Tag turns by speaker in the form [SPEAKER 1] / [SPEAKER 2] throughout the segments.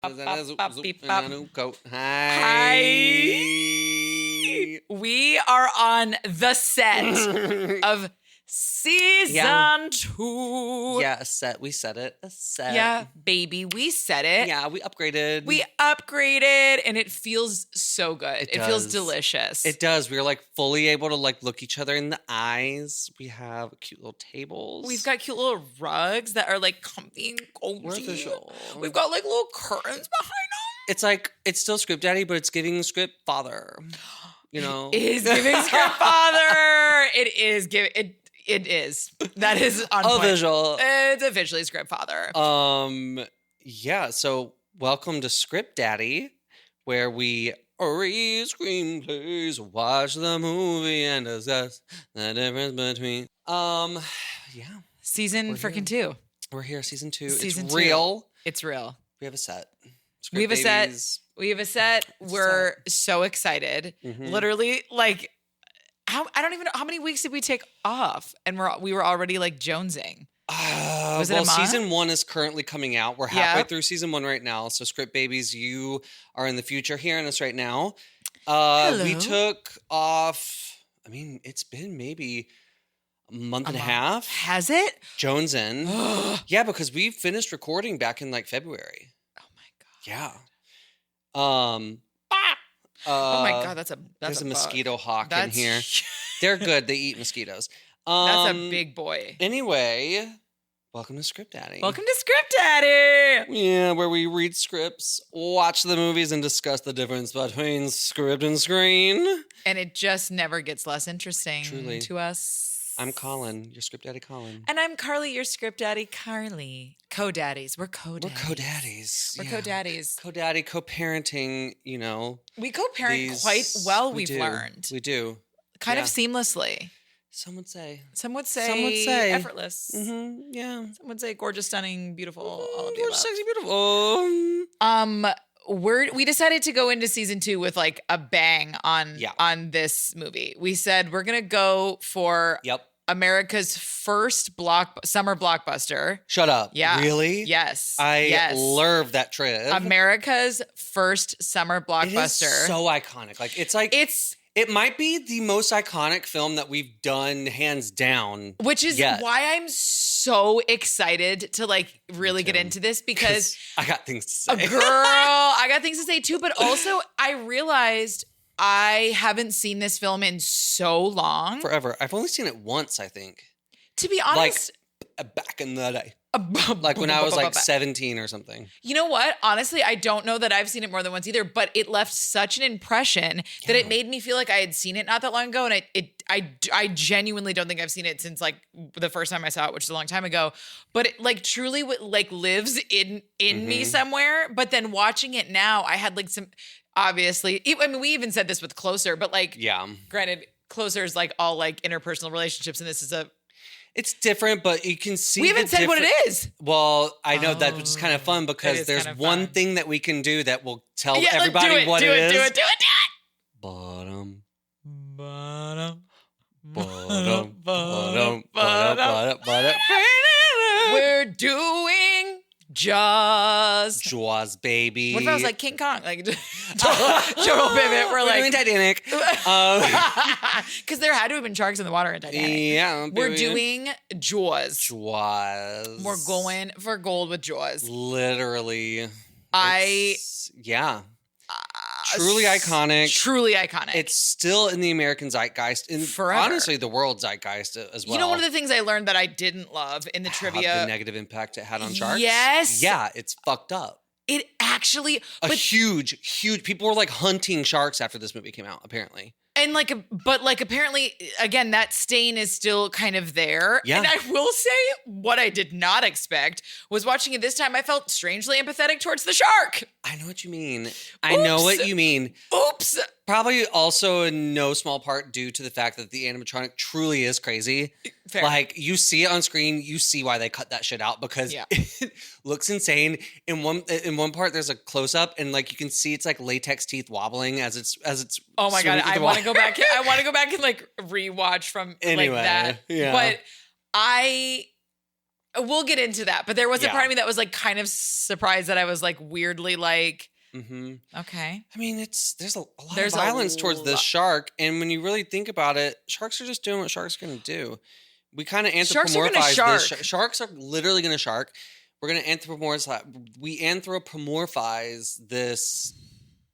[SPEAKER 1] Hi. We are on the set of season 2.
[SPEAKER 2] Yeah, a set. We said it. A set.
[SPEAKER 1] Yeah, baby, we said it.
[SPEAKER 2] Yeah, we upgraded.
[SPEAKER 1] We upgraded, and it feels so good. It feels delicious.
[SPEAKER 2] It does. We're like fully able to like look each other in the eyes. We have cute little tables.
[SPEAKER 1] We've got cute little rugs that are like comfy and cozy.
[SPEAKER 2] We're official.
[SPEAKER 1] We've got like little curtains behind us.
[SPEAKER 2] It's like, it's still Script Daddy, but it's giving Script Father. You know?
[SPEAKER 1] It is giving Script Father. It is giving... It is. That is on point.
[SPEAKER 2] Official.
[SPEAKER 1] It's officially Script Father.
[SPEAKER 2] Yeah, so welcome to Script Daddy, where we read screenplays, watch the movie, and discuss the difference between... Yeah.
[SPEAKER 1] Season freaking 2.
[SPEAKER 2] We're here, season 2.
[SPEAKER 1] Season
[SPEAKER 2] it's
[SPEAKER 1] 2.
[SPEAKER 2] real.
[SPEAKER 1] It's real.
[SPEAKER 2] We have a set.
[SPEAKER 1] We have a set. We're so excited.
[SPEAKER 2] Mm-hmm.
[SPEAKER 1] Literally, like... I don't even know how many weeks did we take off, and we were already like jonesing. Was it a month?
[SPEAKER 2] Season 1 is currently coming out. We're halfway through season 1 right now. So Script Babies, you are in the future hearing us right now.
[SPEAKER 1] Hello.
[SPEAKER 2] We took off. I mean, it's been maybe a month and a half.
[SPEAKER 1] Has it?
[SPEAKER 2] Jonesing. Yeah, because we finished recording back in like February.
[SPEAKER 1] Oh my God.
[SPEAKER 2] Yeah.
[SPEAKER 1] Oh my God, that's
[SPEAKER 2] there's a mosquito hawk
[SPEAKER 1] that's
[SPEAKER 2] in here. They're good. They eat mosquitoes.
[SPEAKER 1] That's a big boy.
[SPEAKER 2] Anyway, welcome to Script Daddy.
[SPEAKER 1] Welcome to Script Daddy.
[SPEAKER 2] Yeah, where we read scripts, watch the movies, and discuss the difference between script and screen.
[SPEAKER 1] And it just never gets less interesting
[SPEAKER 2] Truly.
[SPEAKER 1] To us.
[SPEAKER 2] I'm Colin, your Script Daddy Colin.
[SPEAKER 1] And I'm Carly, your Script Daddy Carly. Co-daddies. We're co-daddies.
[SPEAKER 2] We're co-daddies.
[SPEAKER 1] We're co-daddies.
[SPEAKER 2] Co-daddy, co-parenting, you know.
[SPEAKER 1] We co-parent quite well, we've learned.
[SPEAKER 2] We do.
[SPEAKER 1] Kind of seamlessly.
[SPEAKER 2] Some would say.
[SPEAKER 1] Some would say effortless.
[SPEAKER 2] Mm-hmm. Yeah.
[SPEAKER 1] Some would say gorgeous, stunning, beautiful, all of the
[SPEAKER 2] gorgeous,
[SPEAKER 1] above.
[SPEAKER 2] sexy, beautiful.
[SPEAKER 1] We decided to go into season 2 with like a bang on this movie. We said we're gonna go for America's first summer blockbuster.
[SPEAKER 2] Shut up.
[SPEAKER 1] Yeah.
[SPEAKER 2] Really?
[SPEAKER 1] Yes.
[SPEAKER 2] I love that trip.
[SPEAKER 1] America's first summer blockbuster.
[SPEAKER 2] It is so iconic. Like it might be the most iconic film that we've done, hands down.
[SPEAKER 1] Which is why I'm so excited to like really get into this, because
[SPEAKER 2] I got things to say.
[SPEAKER 1] Girl, I got things to say too. But also I realized I haven't seen this film in so long.
[SPEAKER 2] Forever. I've only seen it once, I think.
[SPEAKER 1] To be honest.
[SPEAKER 2] Like back in the day. Like when I was like 17 or something.
[SPEAKER 1] You know what? Honestly, I don't know that I've seen it more than once either, but it left such an impression that it made me feel like I had seen it not that long ago. And I genuinely don't think I've seen it since like the first time I saw it, which is a long time ago. But it like truly like lives in me somewhere. But then watching it now, I had like some, obviously, I mean, we even said this with Closer, but like, granted, Closer is like all like interpersonal relationships, and this is
[SPEAKER 2] it's different, but you can see.
[SPEAKER 1] We haven't said what it is.
[SPEAKER 2] Well, I know that, which is kind of fun because there's one thing that we can do that will tell everybody what it is.
[SPEAKER 1] Do it.
[SPEAKER 2] Bottom.
[SPEAKER 1] We're doing Jaws.
[SPEAKER 2] Jaws, baby.
[SPEAKER 1] What if I was like King Kong? Like, total pivot. We're like
[SPEAKER 2] doing Titanic.
[SPEAKER 1] Because there had to have been sharks in the water in Titanic.
[SPEAKER 2] Yeah.
[SPEAKER 1] We're doing Jaws.
[SPEAKER 2] Jaws.
[SPEAKER 1] We're going for gold with Jaws.
[SPEAKER 2] Literally.
[SPEAKER 1] Truly iconic. Truly iconic.
[SPEAKER 2] It's still in the American zeitgeist. And
[SPEAKER 1] forever.
[SPEAKER 2] Honestly, the world zeitgeist as well.
[SPEAKER 1] You know, one of the things I learned that I didn't love in the trivia.
[SPEAKER 2] The negative impact it had on sharks?
[SPEAKER 1] Yes.
[SPEAKER 2] Yeah, it's fucked up.
[SPEAKER 1] It actually.
[SPEAKER 2] Huge. People were like hunting sharks after this movie came out, apparently.
[SPEAKER 1] And but apparently, again, that stain is still kind of there.
[SPEAKER 2] Yeah.
[SPEAKER 1] And I will say what I did not expect was watching it this time, I felt strangely empathetic towards the shark.
[SPEAKER 2] I know what you mean. I know what you mean.
[SPEAKER 1] Oops.
[SPEAKER 2] Probably also in no small part due to the fact that the animatronic truly is crazy.
[SPEAKER 1] Fair.
[SPEAKER 2] Like, you see it on screen, you see why they cut that shit out because it looks insane. In one part, there's a close up, and like you can see it's like latex teeth wobbling as it's.
[SPEAKER 1] Oh my God! I want to go back. I want to go back and like rewatch from like that.
[SPEAKER 2] Yeah.
[SPEAKER 1] But I We'll get into that. But there was a
[SPEAKER 2] Yeah.
[SPEAKER 1] part of me that was like kind of surprised that I was like weirdly like, okay.
[SPEAKER 2] I mean, there's a lot
[SPEAKER 1] There's
[SPEAKER 2] of
[SPEAKER 1] a
[SPEAKER 2] violence towards the
[SPEAKER 1] lot.
[SPEAKER 2] shark. And when you really think about it, sharks are just doing what sharks are going to do. We kind of
[SPEAKER 1] Sharks are gonna
[SPEAKER 2] anthropomorphize
[SPEAKER 1] shark.
[SPEAKER 2] this. Sharks are literally going to shark. We're going to anthropomorphize this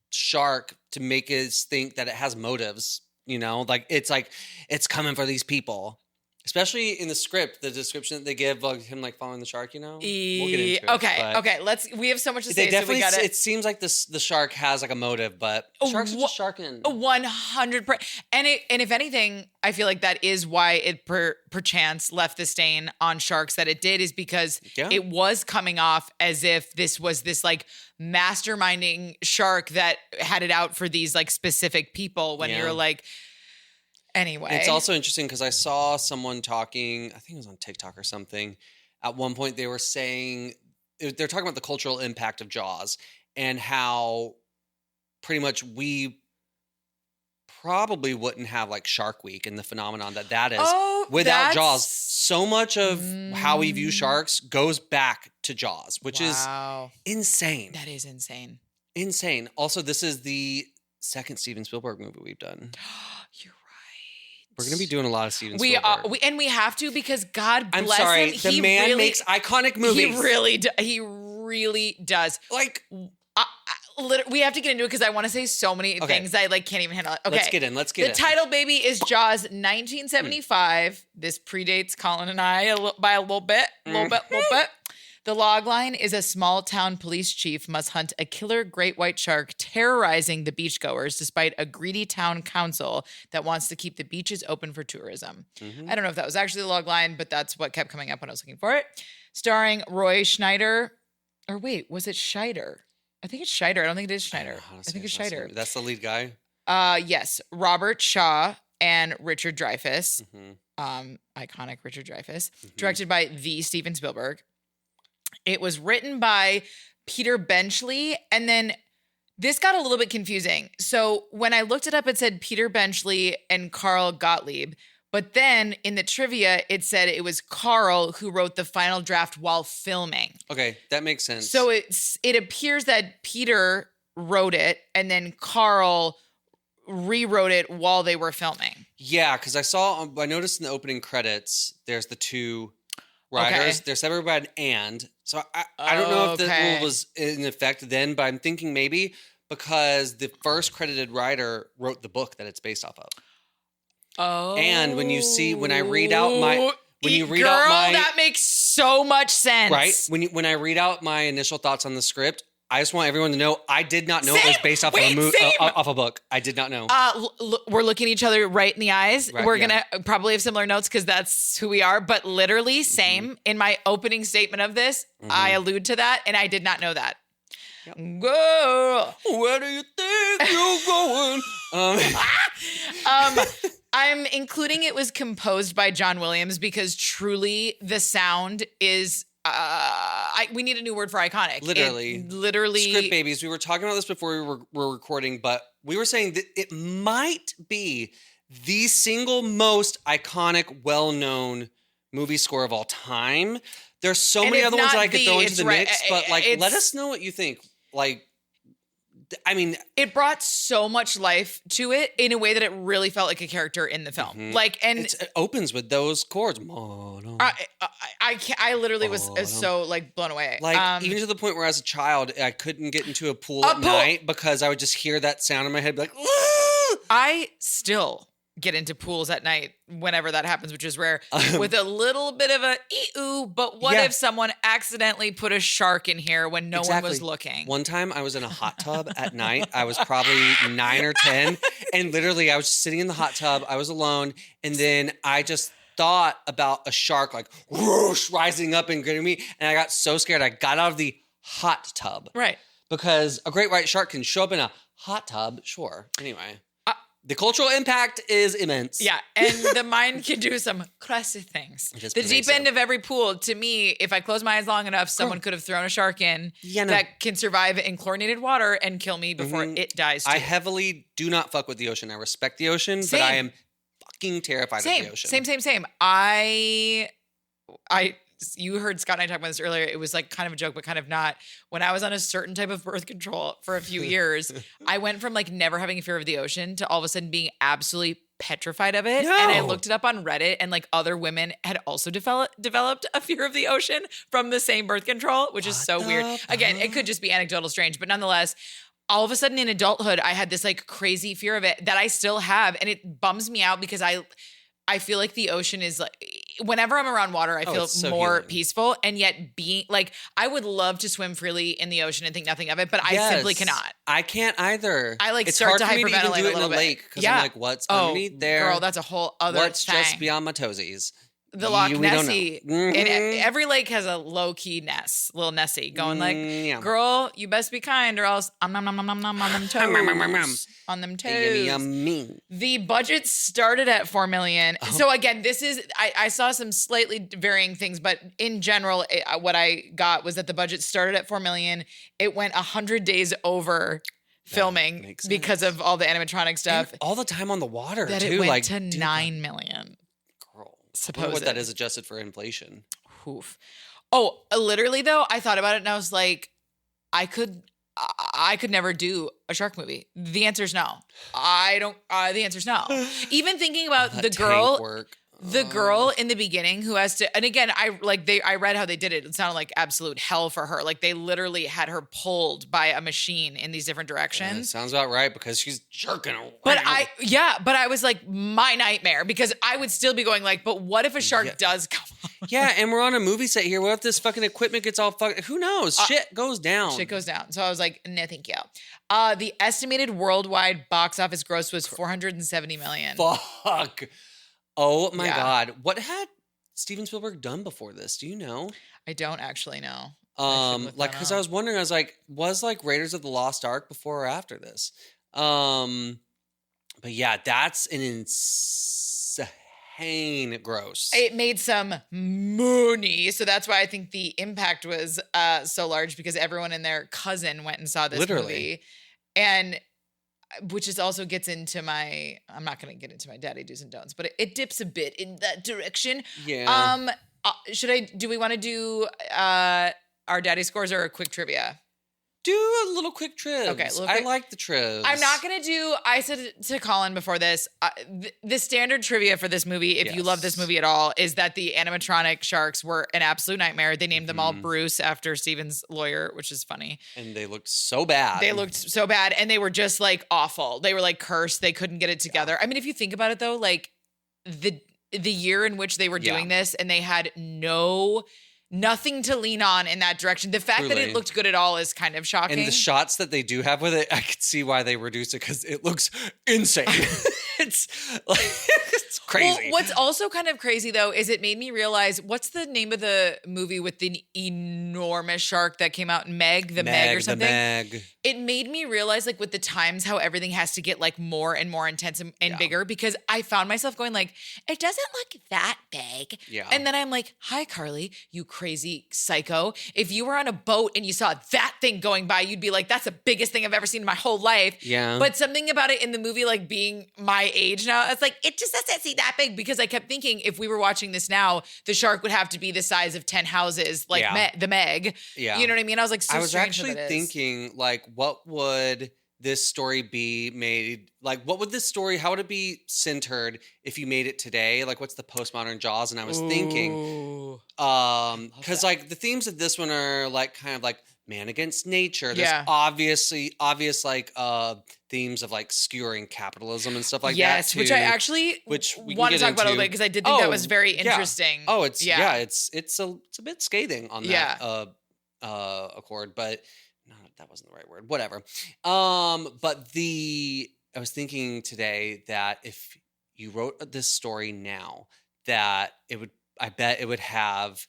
[SPEAKER 2] shark to make us think that it has motives, like it's coming for these people. Especially in the script, the description that they give of him like following the shark, We'll get into it.
[SPEAKER 1] Okay. We have so much to say.
[SPEAKER 2] They definitely.
[SPEAKER 1] So
[SPEAKER 2] it seems like the shark has like a motive, but sharks are just sharking.
[SPEAKER 1] 100%. And if anything, I feel like that is why it perchance left the stain on sharks that it did, is because it was coming off as if this was this like masterminding shark that had it out for these like specific people. When you're like. Anyway.
[SPEAKER 2] It's also interesting because I saw someone talking, I think it was on TikTok or something. At one point they were saying, they're talking about the cultural impact of Jaws and how pretty much we probably wouldn't have like Shark Week and the phenomenon that is without Jaws. So much of how we view sharks goes back to Jaws, which is insane.
[SPEAKER 1] That is insane.
[SPEAKER 2] Insane. Also, this is the second Steven Spielberg movie we've done.
[SPEAKER 1] You're right.
[SPEAKER 2] We're going to be doing a lot of Steven Spielberg.
[SPEAKER 1] We have to, because God bless him.
[SPEAKER 2] I'm sorry, the man makes iconic movies.
[SPEAKER 1] He really does.
[SPEAKER 2] Like,
[SPEAKER 1] we have to get into it because I want to say so many things I like can't even handle it. Okay,
[SPEAKER 2] let's get in.
[SPEAKER 1] The title, baby, is Jaws 1975. This predates Colin and I by a little bit. The logline is a small town police chief must hunt a killer great white shark terrorizing the beachgoers despite a greedy town council that wants to keep the beaches open for tourism. I don't know if that was actually the logline, but that's what kept coming up when I was looking for it. Starring Roy Schneider. Or wait, was it Scheider? I think it's Scheider. I don't think it is Schneider. I think it's Scheider.
[SPEAKER 2] That's the lead guy?
[SPEAKER 1] Yes. Robert Shaw and Richard Dreyfuss. Iconic Richard Dreyfuss. Directed by the Steven Spielberg. It was written by Peter Benchley, and then this got a little bit confusing. So when I looked it up, it said Peter Benchley and Carl Gottlieb, but then in the trivia, it said it was Carl who wrote the final draft while filming.
[SPEAKER 2] Okay, that makes sense.
[SPEAKER 1] So it appears that Peter wrote it, and then Carl rewrote it while they were filming.
[SPEAKER 2] Yeah, because I noticed in the opening credits, there's the two writers. They're separated by an and. So I don't know if the rule was in effect then, but I'm thinking maybe because the first credited writer wrote the book that it's based off of.
[SPEAKER 1] Oh.
[SPEAKER 2] And when I read out my
[SPEAKER 1] that makes so much sense.
[SPEAKER 2] Right? When I read out my initial thoughts on the script, I just want everyone to know I did not know it was based off off a book. I did not know.
[SPEAKER 1] We're looking at each other right in the eyes. Right, we're gonna probably have similar notes because that's who we are. But literally, same. In my opening statement of this, I allude to that, and I did not know that. Yep. Go.
[SPEAKER 2] Where do you think you're going?
[SPEAKER 1] I'm including it was composed by John Williams because truly the sound is. We need a new word for iconic. Literally.
[SPEAKER 2] Script babies. We were talking about this before we were recording, but we were saying that it might be the single most iconic, well-known movie score of all time. There's so many other ones that I could throw into the mix, but let us know what you think.
[SPEAKER 1] It brought so much life to it in a way that it really felt like a character in the film.
[SPEAKER 2] It opens with those chords.
[SPEAKER 1] I literally was so blown away.
[SPEAKER 2] Even to the point where as a child, I couldn't get into a pool at night because I would just hear that sound in my head, be like, "Woo!"
[SPEAKER 1] I still get into pools at night whenever that happens, which is rare, with a little bit of a ee-oo, but what if someone accidentally put a shark in here when no one was looking?
[SPEAKER 2] One time I was in a hot tub at night. I was probably 9 or 10, and literally I was sitting in the hot tub. I was alone, and then I just thought about a shark whoosh, rising up and getting me, and I got so scared I got out of the hot tub.
[SPEAKER 1] Right.
[SPEAKER 2] Because a great white shark can show up in a hot tub, sure. Anyway. The cultural impact is immense.
[SPEAKER 1] Yeah, and the mind can do some crazy things. The deep end of every pool, to me, if I close my eyes long enough, someone could have thrown a shark in that can survive in chlorinated water and kill me before it dies too.
[SPEAKER 2] I heavily do not fuck with the ocean. I respect the ocean, but I am fucking terrified of the ocean.
[SPEAKER 1] Same. I you heard Scott and I talk about this earlier. It was like kind of a joke, but kind of not. When I was on a certain type of birth control for a few years, I went from like never having a fear of the ocean to all of a sudden being absolutely petrified of it.
[SPEAKER 2] No.
[SPEAKER 1] And I looked it up on Reddit, and like other women had also developed a fear of the ocean from the same birth control, which is so weird. Again, it could just be anecdotal strange, but nonetheless, all of a sudden in adulthood, I had this like crazy fear of it that I still have. And it bums me out because I feel like the ocean is like, whenever I'm around water, I feel
[SPEAKER 2] it's so
[SPEAKER 1] more
[SPEAKER 2] healing.
[SPEAKER 1] peaceful. And yet being like, I would love to swim freely in the ocean and think nothing of it, but I simply cannot.
[SPEAKER 2] I can't either.
[SPEAKER 1] I like
[SPEAKER 2] it's
[SPEAKER 1] start
[SPEAKER 2] hard
[SPEAKER 1] to
[SPEAKER 2] for me to even
[SPEAKER 1] hyperventilate
[SPEAKER 2] do
[SPEAKER 1] a
[SPEAKER 2] it in
[SPEAKER 1] little
[SPEAKER 2] a
[SPEAKER 1] bit.
[SPEAKER 2] lake because I'm like, what's underneath there?
[SPEAKER 1] Girl, that's a whole other
[SPEAKER 2] What's
[SPEAKER 1] thing.
[SPEAKER 2] just beyond my toesies?
[SPEAKER 1] The Loch
[SPEAKER 2] We don't know.
[SPEAKER 1] Nessie. And every lake has a low-key Ness, little Nessie going like,
[SPEAKER 2] yeah.
[SPEAKER 1] girl, you best be kind or else I'm nom nom nom nom nom on them toes. On them toes.
[SPEAKER 2] Yummy.
[SPEAKER 1] The budget started at $4 million. So again, this is, I saw some slightly varying things, but in general, what I got was that the budget started at $4 million. It went 100 days over filming
[SPEAKER 2] makes sense.
[SPEAKER 1] because of all the animatronic stuff.
[SPEAKER 2] And all the time on the water
[SPEAKER 1] That
[SPEAKER 2] too.
[SPEAKER 1] it went
[SPEAKER 2] like
[SPEAKER 1] to
[SPEAKER 2] dude,
[SPEAKER 1] $9 million.
[SPEAKER 2] Girl, I
[SPEAKER 1] Supposed.
[SPEAKER 2] wonder what that is adjusted for inflation.
[SPEAKER 1] Oof. Oh, literally though, I thought about it and I was like, I could never do a shark movie. The answer is no. I don't. The answer is no. Even thinking about
[SPEAKER 2] That
[SPEAKER 1] the
[SPEAKER 2] tank
[SPEAKER 1] girl.
[SPEAKER 2] work.
[SPEAKER 1] The girl in the beginning who has to, and again, I read how they did it. It sounded like absolute hell for her. Like they literally had her pulled by a machine in these different directions.
[SPEAKER 2] Sounds about right because she's jerking around.
[SPEAKER 1] But I was like, my nightmare, because I would still be going like, but what if a shark does come up?
[SPEAKER 2] Yeah, and we're on a movie set here. What if this fucking equipment gets all fucked? Who knows? Shit goes down.
[SPEAKER 1] Shit goes down. So I was like, no, thank you. The estimated worldwide box office gross was $470 million.
[SPEAKER 2] Fuck. Oh my
[SPEAKER 1] Yeah.
[SPEAKER 2] God. What had Steven Spielberg done before this? Do you know?
[SPEAKER 1] I don't actually know.
[SPEAKER 2] Like, because I was wondering, I was like, was like Raiders of the Lost Ark before or after this? But yeah, that's an insane gross.
[SPEAKER 1] It made some money. So that's why I think the impact was so large, because everyone and their cousin went and saw this movie. And which is also gets into my, I'm not going to get into my daddy do's and don'ts, but it dips a bit in that direction.
[SPEAKER 2] Yeah.
[SPEAKER 1] Do we want to do our daddy scores or a quick trivia?
[SPEAKER 2] Do a little quick trivs.
[SPEAKER 1] Okay,
[SPEAKER 2] I like the trivs.
[SPEAKER 1] I'm not going to do, I said to Colin before this, the standard trivia for this movie, if you love this movie at all, is that the animatronic sharks were an absolute nightmare. They named them all Bruce after Steven's lawyer, which is funny.
[SPEAKER 2] And they looked so bad.
[SPEAKER 1] They looked so bad, and they were just like awful. They were like cursed. They couldn't get it together. Yeah. I mean, if you think about it though, like the year in which they were doing this, and they had nothing to lean on in that direction. The fact that it looked good at all is kind of shocking.
[SPEAKER 2] And the shots that they do have with it, I could see why they reduced it, because it looks insane. It's like, it's crazy.
[SPEAKER 1] Well, what's also kind of crazy though is it made me realize, what's the name of the movie with the enormous shark that came out? Meg or something?
[SPEAKER 2] The Meg.
[SPEAKER 1] It made me realize, like, with the times, how everything has to get like more and more intense and bigger, because I found myself going like, it doesn't look that big.
[SPEAKER 2] Yeah.
[SPEAKER 1] And then I'm like, hi, Carly, you crazy psycho. If you were on a boat and you saw that thing going by, you'd be like, that's the biggest thing I've ever seen in my whole life.
[SPEAKER 2] Yeah.
[SPEAKER 1] But something about it in the movie, like being my age now, it's like, it just doesn't seem that big, because I kept thinking if we were watching this now, the shark would have to be the size of 10 houses, like the Meg.
[SPEAKER 2] Yeah.
[SPEAKER 1] You know what I mean? I was like, so
[SPEAKER 2] I was
[SPEAKER 1] strange
[SPEAKER 2] actually
[SPEAKER 1] that it is.
[SPEAKER 2] thinking, like, what would this story be made? Like, what would this story, how would it be centered if you made it today? Like, what's the postmodern Jaws? And I was thinking, because like the themes of this one are like kind of like man against nature. There's obvious like themes of like skewering capitalism and stuff like that too.
[SPEAKER 1] Which I actually want to talk about a little bit, because I did think that was very interesting.
[SPEAKER 2] Oh, it's it's a bit scathing on that accord, but no, that wasn't the right word. Whatever. But I was thinking today that if you wrote this story now, that I bet it would have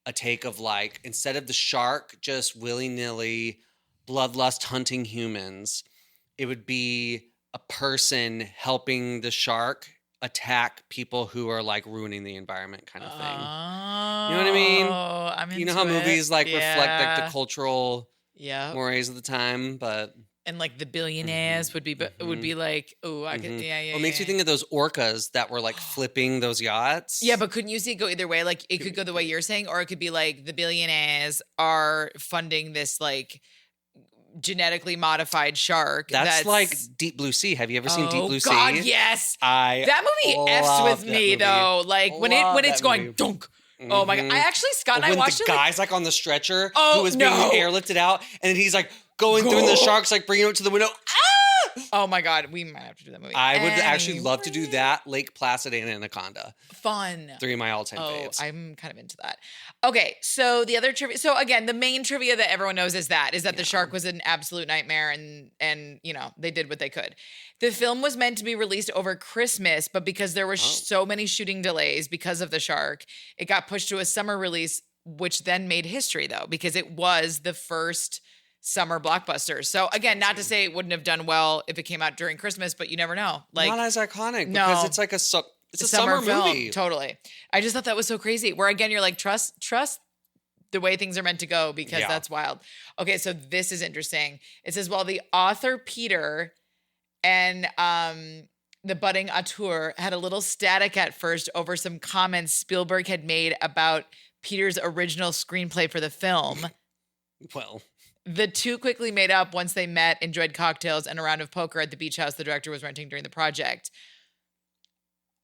[SPEAKER 2] a take of like, instead of the shark just willy-nilly bloodlust hunting humans, it would be a person helping the shark attack people who are like ruining the environment, kind of thing. You know what I mean?
[SPEAKER 1] I'm into
[SPEAKER 2] you know how movies like
[SPEAKER 1] reflect
[SPEAKER 2] reflect like the cultural mores of the time, but
[SPEAKER 1] And like the billionaires would be like, oh, I could, yeah.
[SPEAKER 2] It makes you think of those orcas that were like flipping those yachts.
[SPEAKER 1] Yeah, but couldn't you see it go either way? Like it could go the way you're saying, or it could be like the billionaires are funding this like genetically modified shark.
[SPEAKER 2] That's like Deep Blue Sea. Have you ever seen Deep Blue Sea?
[SPEAKER 1] Oh God, yes. That movie F's with me though. Like when it's going dunk. Oh my God. I actually, Scott and I watched it.
[SPEAKER 2] When the guy's like on the stretcher who was being airlifted out and he's like going through and the shark's like bringing him up to the window.
[SPEAKER 1] Oh my God. We might have to do that movie.
[SPEAKER 2] I would actually love to do that. Lake Placid and Anaconda.
[SPEAKER 1] Fun.
[SPEAKER 2] 3 of my all-time faves.
[SPEAKER 1] I'm kind of into that. Okay. So the other trivia. So again, the main trivia that everyone knows is that the shark was an absolute nightmare and you know, they did what they could. The film was meant to be released over Christmas, but because there were so many shooting delays because of the shark, it got pushed to a summer release, which then made history though, because it was the first summer blockbuster. So again, not to say it wouldn't have done well if it came out during Christmas, but you never know. Like
[SPEAKER 2] not as iconic because it's like a summer movie.
[SPEAKER 1] Totally. I just thought that was so crazy. Where again, you're like, trust the way things are meant to go because that's wild. Okay, so this is interesting. It says, while the author Peter and the budding auteur had a little static at first over some comments Spielberg had made about Peter's original screenplay for the film.
[SPEAKER 2] Well,
[SPEAKER 1] the two quickly made up once they met, enjoyed cocktails and a round of poker at the beach house the director was renting during the project.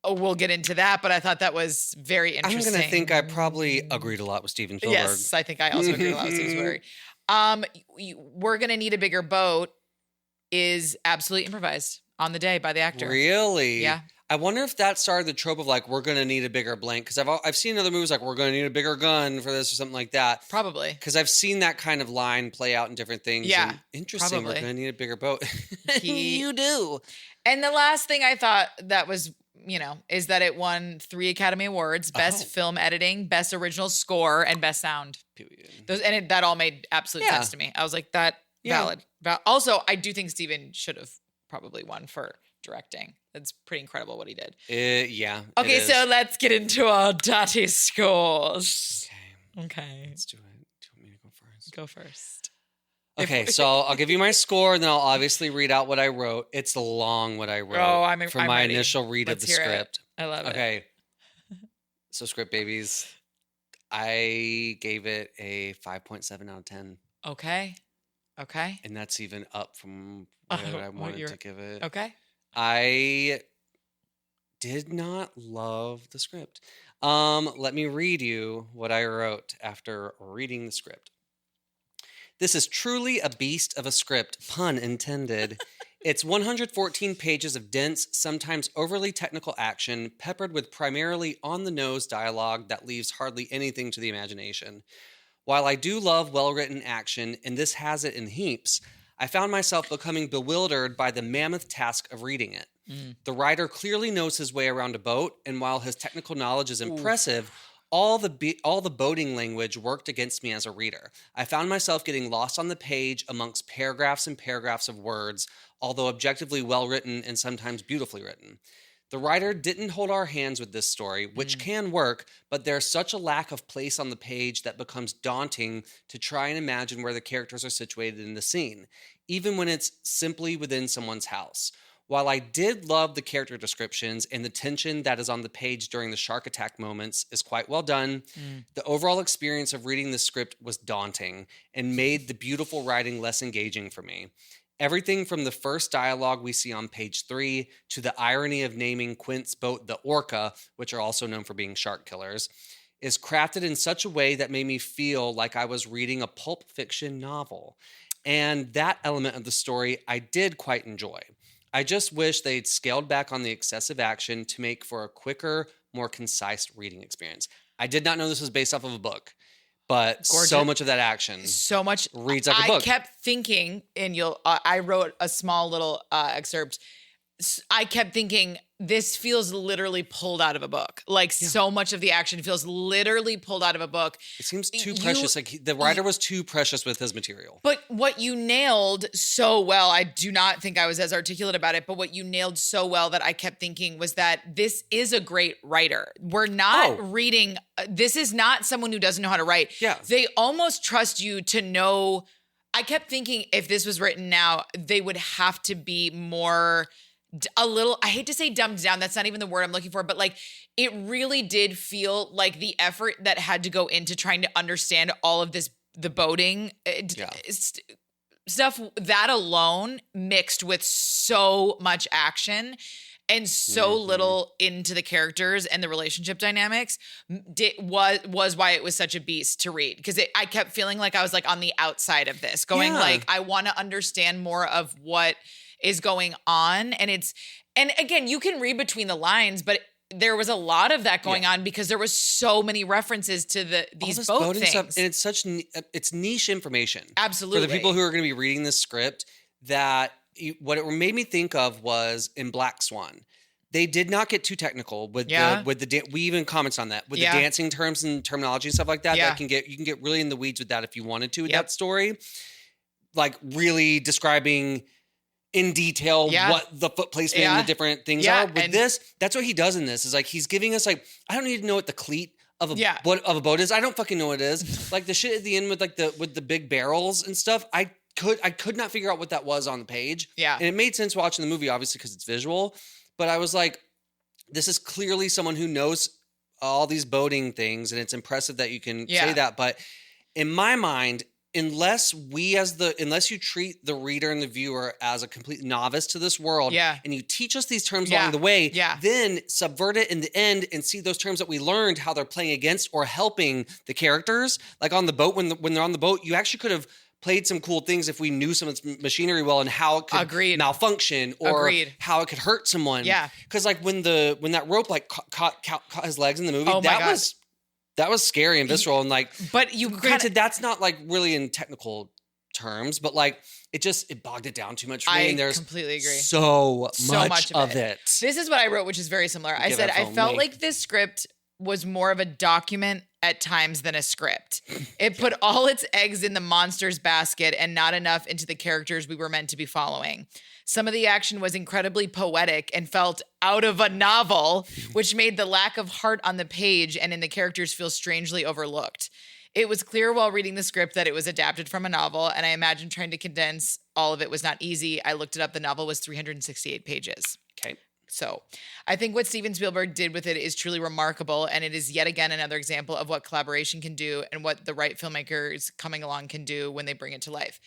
[SPEAKER 1] Oh, we'll get into that, but I thought that was very interesting.
[SPEAKER 2] I'm going to think I probably agreed a lot with Steven Spielberg.
[SPEAKER 1] Yes, I think I also agreed a lot with Steven Spielberg. We're going to need a bigger boat is absolutely improvised on the day by the actor.
[SPEAKER 2] Really?
[SPEAKER 1] Yeah.
[SPEAKER 2] I wonder if that started the trope of like, we're going to need a bigger blank. Because I've seen other movies like, we're going to need a bigger gun for this or something like that.
[SPEAKER 1] Probably.
[SPEAKER 2] Because I've seen that kind of line play out in different things.
[SPEAKER 1] Yeah.
[SPEAKER 2] And interesting.
[SPEAKER 1] Probably.
[SPEAKER 2] We're going to need a bigger boat. You do.
[SPEAKER 1] And the last thing I thought that was, is that it won 3 Academy Awards: Best Film Editing, Best Original Score, and Best Sound.
[SPEAKER 2] Period.
[SPEAKER 1] That all made absolute sense to me. I was like, valid. Also, I do think Steven should have probably won for directing. That's pretty incredible what he did.
[SPEAKER 2] Yeah.
[SPEAKER 1] Okay, so let's get into our Daddy scores. Okay.
[SPEAKER 2] Let's do it. Do you want me to go first?
[SPEAKER 1] Go first.
[SPEAKER 2] Okay, so I'll give you my score, and then I'll obviously read out what I wrote. It's long what I wrote
[SPEAKER 1] I'm
[SPEAKER 2] my
[SPEAKER 1] ready.
[SPEAKER 2] initial read of the script.
[SPEAKER 1] I love it.
[SPEAKER 2] Okay. So script babies, I gave it a 5.7 out of 10.
[SPEAKER 1] Okay.
[SPEAKER 2] And that's even up from what I wanted to give it.
[SPEAKER 1] Okay.
[SPEAKER 2] I did not love the script. Let me read you what I wrote after reading the script. This is truly a beast of a script, pun intended. It's 114 pages of dense, sometimes overly technical action, peppered with primarily on-the-nose dialogue that leaves hardly anything to the imagination. While I do love well-written action, and this has it in heaps, I found myself becoming bewildered by the mammoth task of reading it. The writer clearly knows his way around a boat, and while his technical knowledge is impressive, all the boating language worked against me as a reader. I found myself getting lost on the page amongst paragraphs and paragraphs of words, although objectively well-written and sometimes beautifully written. The writer didn't hold our hands with this story, which can work, but there's such a lack of place on the page that becomes daunting to try and imagine where the characters are situated in the scene, even when it's simply within someone's house. While I did love the character descriptions and the tension that is on the page during the shark attack moments is quite well done, the overall experience of reading the script was daunting and made the beautiful writing less engaging for me. Everything from the first dialogue we see on page 3 to the irony of naming Quint's boat the Orca, which are also known for being shark killers, is crafted in such a way that made me feel like I was reading a pulp fiction novel. And that element of the story I did quite enjoy. I just wish they'd scaled back on the excessive action to make for a quicker, more concise reading experience. I did not know this was based off of a book, but so much of that action reads like a book.
[SPEAKER 1] I kept thinking, and I wrote a small little excerpt. I kept thinking, this feels literally pulled out of a book. So much of the action feels literally pulled out of a book.
[SPEAKER 2] It seems too precious. The writer was too precious with his material.
[SPEAKER 1] But what you nailed so well, I do not think I was as articulate about it, but what you nailed so well that I kept thinking was that this is a great writer. We're not reading, this is not someone who doesn't know how to write.
[SPEAKER 2] Yeah.
[SPEAKER 1] They almost trust you to know I kept thinking if this was written now, they would have to be more a little, I hate to say dumbed down. That's not even the word I'm looking for, but like it really did feel like the effort that had to go into trying to understand all of this, the boating stuff, that alone mixed with so much action and so little into the characters and the relationship dynamics was why it was such a beast to read. Because I kept feeling like I was like on the outside of this, going like, I want to understand more of what is going on. And again, you can read between the lines, but there was a lot of that going on because there was so many references to these boat things.
[SPEAKER 2] Stuff, and it's it's niche information.
[SPEAKER 1] Absolutely.
[SPEAKER 2] For the people who are going to be reading this script, that what it made me think of was in Black Swan. They did not get too technical with we even commented on that with the dancing terms and terminology and stuff like that. You can get really in the weeds with that if you wanted to with that story. Like really describing in detail what the foot placement and the different things are. With this, that's what he does in this, is like he's giving us like, I don't need to know what the cleat of a boat is. I don't fucking know what it is. Like the shit at the end with like the big barrels and stuff. I could not figure out what that was on the page. Yeah. And it made sense watching the movie, obviously, because it's visual. But I was like, this is clearly someone who knows all these boating things, and it's impressive that you can say that. But in my mind, unless you treat the reader and the viewer as a complete novice to this world, and you teach us these terms along the way, then subvert it in the end and see those terms that we learned, how they're playing against or helping the characters. Like on the boat, when they're on the boat, you actually could have played some cool things if we knew some of its machinery well and how it could malfunction or how it could hurt someone. Yeah. Because like when that rope like caught his legs in the movie, that was scary and visceral. And like, but you granted that's not like really in technical terms, but like it bogged it down too much for me. And there's completely agree. So much of it.
[SPEAKER 1] This is what I wrote, which is very similar. I said I felt like this script was more of a document at times than a script. It put all its eggs in the monster's basket and not enough into the characters we were meant to be following. Some of the action was incredibly poetic and felt out of a novel, which made the lack of heart on the page and in the characters feel strangely overlooked. It was clear while reading the script that it was adapted from a novel, and I imagine trying to condense all of it was not easy. I looked it up. The novel was 368 pages.
[SPEAKER 2] Okay.
[SPEAKER 1] So I think what Steven Spielberg did with it is truly remarkable, and it is yet again another example of what collaboration can do and what the right filmmakers coming along can do when they bring it to life.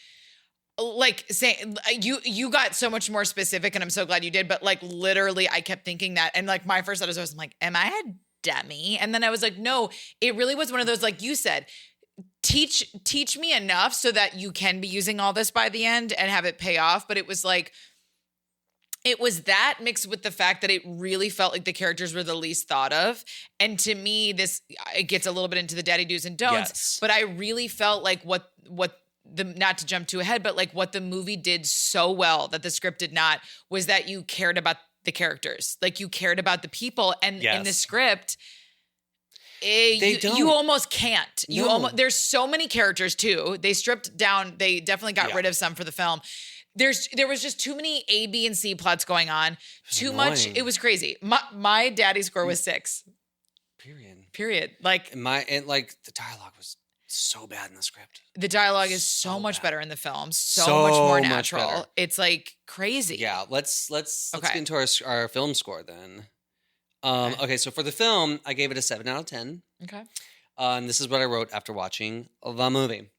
[SPEAKER 1] Like saying you got so much more specific, and I'm so glad you did, but like literally I kept thinking that, and like my first thought was I'm like, am I a dummy? And then I was like, no, it really was one of those, like you said, teach me enough so that you can be using all this by the end and have it pay off. But it was like, it was that mixed with the fact that it really felt like the characters were the least thought of. And to me, it gets a little bit into the daddy do's and don'ts, but I really felt like what not to jump too ahead, but like what the movie did so well that the script did not, was that you cared about the characters. Like you cared about the people. And in the script, you almost can't. No. There's so many characters too. They stripped down, they definitely got rid of some for the film. There was just too many A, B, and C plots going on. Too much. It was crazy. My daddy score was 6. Period. Like
[SPEAKER 2] the dialogue was so bad in the script.
[SPEAKER 1] The dialogue is so much better in the film. So much more natural. It's like crazy.
[SPEAKER 2] Yeah. Let's get into our film score then. Okay. So for the film, I gave it a 7 out of 10. Okay. And this is what I wrote after watching the movie.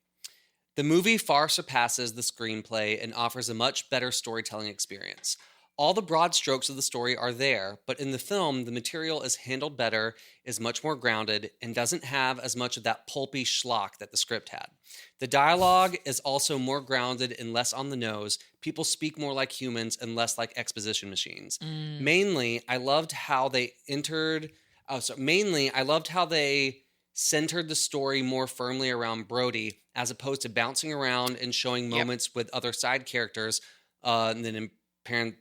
[SPEAKER 2] The movie far surpasses the screenplay and offers a much better storytelling experience. All the broad strokes of the story are there, but in the film, the material is handled better, is much more grounded, and doesn't have as much of that pulpy schlock that the script had. The dialogue is also more grounded and less on the nose. People speak more like humans and less like exposition machines. Mainly, I loved how they centered the story more firmly around Brody, as opposed to bouncing around and showing moments with other side characters. And then in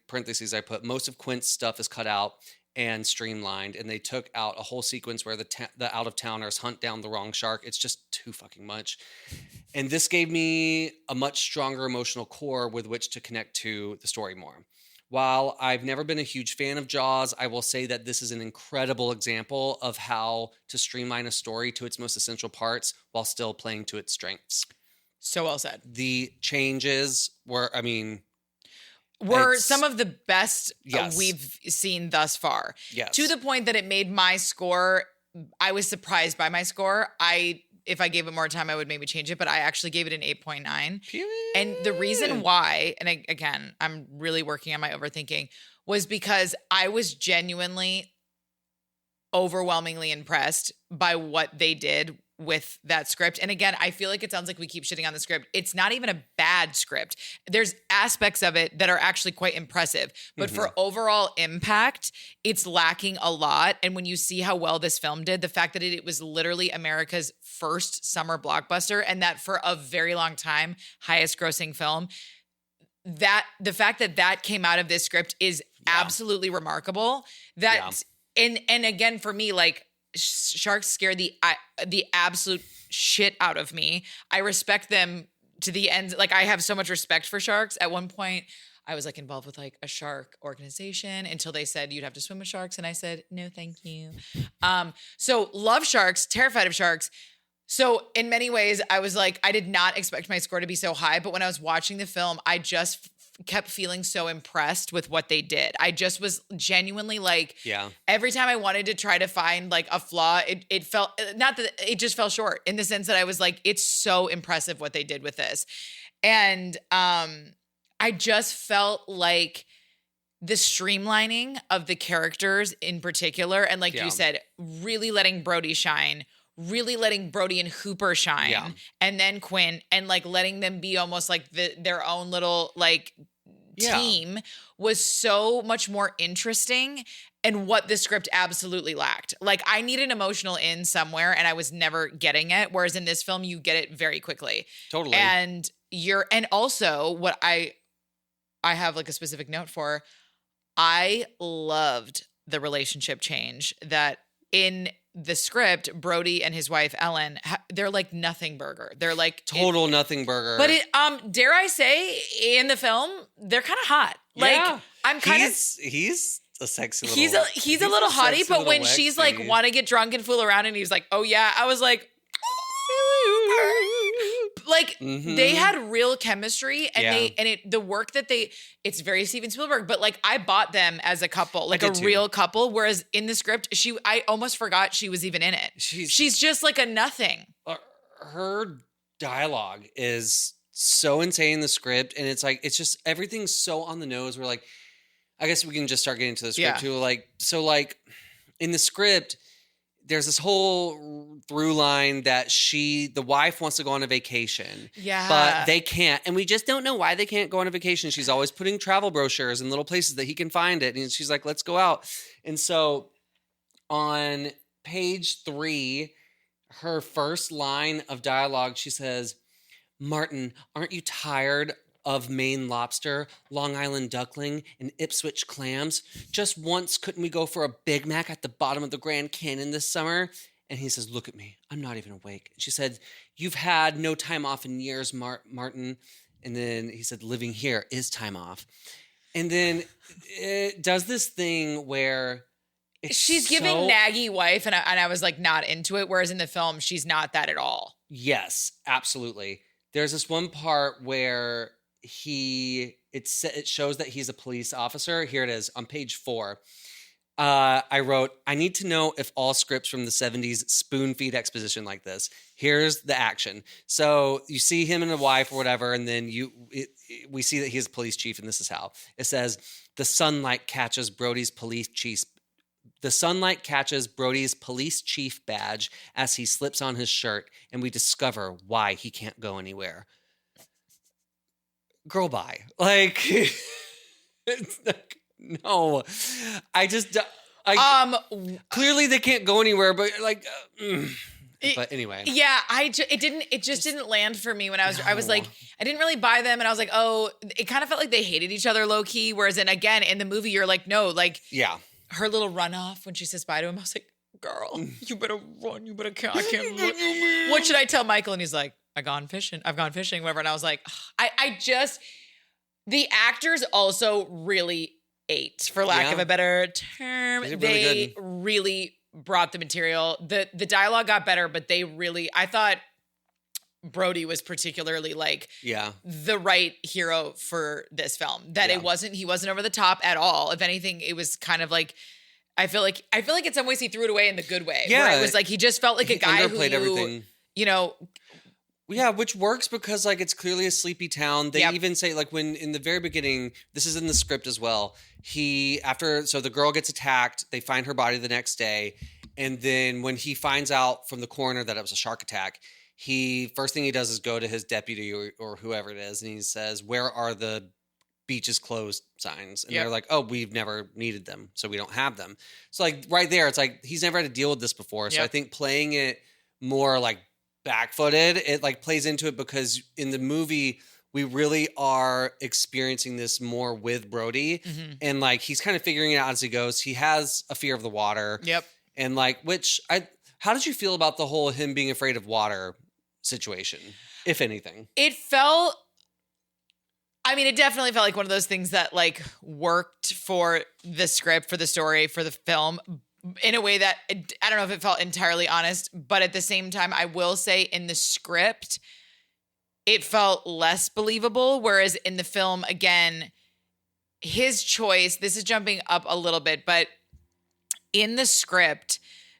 [SPEAKER 2] parentheses, I put most of Quint's stuff is cut out and streamlined, and they took out a whole sequence where the out-of-towners hunt down the wrong shark. It's just too fucking much. And this gave me a much stronger emotional core with which to connect to the story more. While I've never been a huge fan of Jaws, I will say that this is an incredible example of how to streamline a story to its most essential parts while still playing to its strengths.
[SPEAKER 1] So well said.
[SPEAKER 2] The changes were,
[SPEAKER 1] Some of the best
[SPEAKER 2] Yes.
[SPEAKER 1] we've seen thus far.
[SPEAKER 2] Yes.
[SPEAKER 1] To the point that it made my score, I was surprised by my score. If I gave it more time, I would maybe change it, but I actually gave it an 8.9. And the reason why, and again, I'm really working on my overthinking, was because I was genuinely overwhelmingly impressed by what they did with that script. And again, I feel like it sounds like we keep shitting on the script. It's not even a bad script. There's aspects of it that are actually quite impressive, but for overall impact, it's lacking a lot. And when you see how well this film did, the fact that it was literally America's first summer blockbuster, and that for a very long time, highest grossing film, that the fact that that came out of this script is absolutely remarkable. And again, for me, like, sharks scare the absolute shit out of me. I respect them to the end. Like, I have so much respect for sharks. At one point, I was like involved with like a shark organization until they said you'd have to swim with sharks, and I said no, thank you. So love sharks, terrified of sharks. So in many ways, I was like, I did not expect my score to be so high, but when I was watching the film, I just kept feeling so impressed with what they did. I just was genuinely like, every time I wanted to try to find like a flaw, it felt, not that it just fell short, in the sense that I was like, it's so impressive what they did with this. And I just felt like the streamlining of the characters in particular, and like you said, really letting Brody shine, really letting Brody and Hooper shine, and then Quinn, and like letting them be almost like their own little like team, was so much more interesting, and what the script absolutely lacked. Like, I need an emotional in somewhere, and I was never getting it, whereas in this film you get it very quickly.
[SPEAKER 2] Totally.
[SPEAKER 1] And also what I have like a specific note for, I loved the relationship change that in the script, Brody and his wife Ellen, they're like nothing burger. They're like
[SPEAKER 2] total nothing burger.
[SPEAKER 1] But dare I say, in the film, they're kind of hot. Like, I'm kind of
[SPEAKER 2] he's a sexy little.
[SPEAKER 1] He's a little hottie. But when she's like, want to get drunk and fool around, and he's like, oh yeah, I was like, like they had real chemistry, and the work that it's very Steven Spielberg, but like I bought them as a couple, like a real couple. Whereas in the script, I almost forgot she was even in it. She's just like a nothing.
[SPEAKER 2] Her dialogue is so insane in the script, and it's like, it's just, everything's so on the nose. We're like, I guess we can just start getting to the script too. Like, so like in the script, there's this whole through line that the wife wants to go on a vacation. Yeah. But they can't. And we just don't know why they can't go on a vacation. She's always putting travel brochures in little places that he can find it. And she's like, let's go out. And so on page 3, her first line of dialogue, she says, Martin, aren't you tired of Maine lobster, Long Island duckling, and Ipswich clams? Just once, couldn't we go for a Big Mac at the bottom of the Grand Canyon this summer? And he says, look at me, I'm not even awake. She said, you've had no time off in years, Martin. And then he said, living here is time off. And then it does this thing where
[SPEAKER 1] she's giving naggy wife, and I was like not into it, whereas in the film, she's not that at all.
[SPEAKER 2] Yes, absolutely. There's this one part where it shows that he's a police officer. Here it is on page 4. I wrote, I need to know if all scripts from the 70s spoon feed exposition like this. Here's the action. So you see him and the wife or whatever, and then we see that he's a police chief, and this is how. It says, the sunlight catches Brody's police chief badge as he slips on his shirt, and we discover why he can't go anywhere. Girl, bye. Like, it's like, no. Clearly they can't go anywhere, but like, but anyway.
[SPEAKER 1] Yeah, it just didn't land for me when I was like, I didn't really buy them, and I was like, oh, it kind of felt like they hated each other low key, whereas in the movie, you're like, no, like, her little runoff when she says bye to him, I was like, girl, you better run, I can't look. What should I tell Michael? And he's like, I've gone fishing, whatever. And I was like, the actors also really ate, for lack of a better term. They really brought the material. The dialogue got better, but I thought Brody was particularly like
[SPEAKER 2] Yeah.
[SPEAKER 1] the right hero for this film. That
[SPEAKER 2] Yeah.
[SPEAKER 1] he wasn't over the top at all. If anything, it was kind of like, I feel like in some ways he threw it away in the good way.
[SPEAKER 2] Yeah.
[SPEAKER 1] Where it was like, he just felt like a guy who,
[SPEAKER 2] everything.
[SPEAKER 1] you know.
[SPEAKER 2] Yeah, which works because like it's clearly a sleepy town. They even say like when in the very beginning, this is in the script as well. So the girl gets attacked, they find her body the next day, and then when he finds out from the coroner that it was a shark attack, first thing he does is go to his deputy or whoever it is, and he says, "Where are the beaches closed signs?" And they're like, "Oh, we've never needed them, so we don't have them." So like right there, it's like he's never had to deal with this before. So I think playing it more like back-footed, it like plays into it because in the movie we really are experiencing this more with Brody, and like he's kind of figuring it out as he goes. He has a fear of the water, and like how did you feel about the whole him being afraid of water situation, if anything?
[SPEAKER 1] It definitely felt like one of those things that like worked for the script, for the story, for the film, in a way that I don't know if it felt entirely honest, but at the same time, I will say in the script, it felt less believable. Whereas in the film, again, his choice, this is jumping up a little bit, but in the script,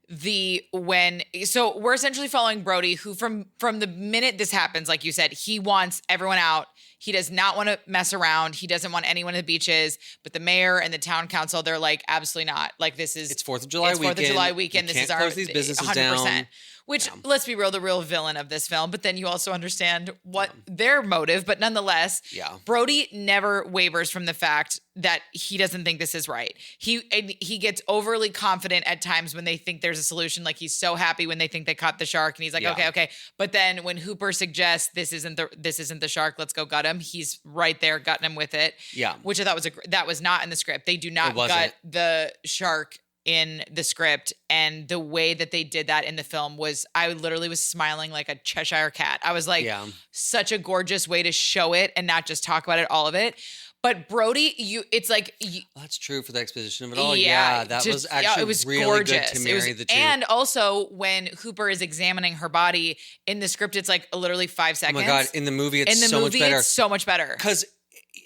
[SPEAKER 1] so we're essentially following Brody, who from the minute this happens, like you said, he wants everyone out. He does not want to mess around. He doesn't want anyone at the beaches. But the mayor and the town council, they're like, absolutely not. Like it's
[SPEAKER 2] 4th of July weekend.
[SPEAKER 1] 4th of July weekend. This is our
[SPEAKER 2] close these businesses 100%. Down.
[SPEAKER 1] Which, let's be real, the real villain of this film. But then you also understand what their motive. But nonetheless, Brody never wavers from the fact that he doesn't think this is right. He gets overly confident at times when they think there's a solution. Like he's so happy when they think they caught the shark, and he's like, okay. But then when Hooper suggests this isn't the shark, let's go gut him. He's right there gutting him with it. Yeah, which I thought that was not in the script. They do not gut the shark in the script, and the way that they did that in the film was, I literally was smiling like a Cheshire cat. I was like, such a gorgeous way to show it and not just talk about it, all of it. But Brody, it's like
[SPEAKER 2] that's true for the exposition of it all. Yeah, that was actually
[SPEAKER 1] it was
[SPEAKER 2] really
[SPEAKER 1] gorgeous.
[SPEAKER 2] Good to marry the two.
[SPEAKER 1] And also when Hooper is examining her body in the script, it's like literally 5 seconds.
[SPEAKER 2] Oh my God! In the movie, it's so much better.
[SPEAKER 1] Because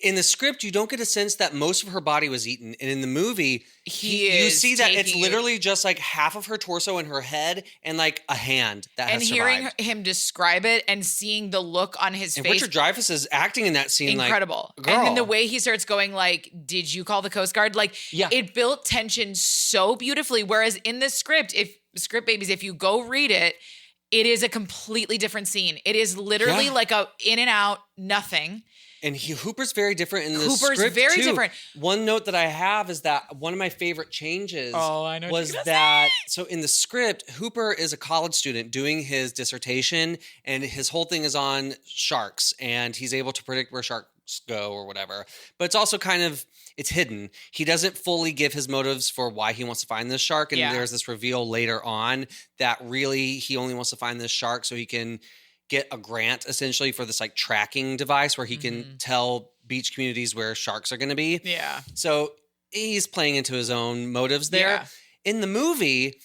[SPEAKER 2] in the script, you don't get a sense that most of her body was eaten, and in the movie, you see that it's literally just like half of her torso and her head, and like a hand that has survived.
[SPEAKER 1] And hearing him describe it and seeing the look on his face,
[SPEAKER 2] Richard Dreyfuss is acting in that scene
[SPEAKER 1] incredible.
[SPEAKER 2] Like, girl.
[SPEAKER 1] And then the way he starts going like, "Did you call the Coast Guard?" Like, it built tension so beautifully. Whereas in the script, if you go read it, it is a completely different scene. It is literally like a in and out, nothing.
[SPEAKER 2] And Hooper's very different in this script,
[SPEAKER 1] Hooper's very different.
[SPEAKER 2] One note that I have is that one of my favorite changes was that, so in the script, Hooper is a college student doing his dissertation, and his whole thing is on sharks, and he's able to predict where sharks go or whatever. But it's also it's hidden. He doesn't fully give his motives for why he wants to find this shark, and there's this reveal later on that really he only wants to find this shark so he can get a grant essentially for this like tracking device where he can tell beach communities where sharks are going to be.
[SPEAKER 1] Yeah.
[SPEAKER 2] So he's playing into his own motives there. Yeah. In the movie,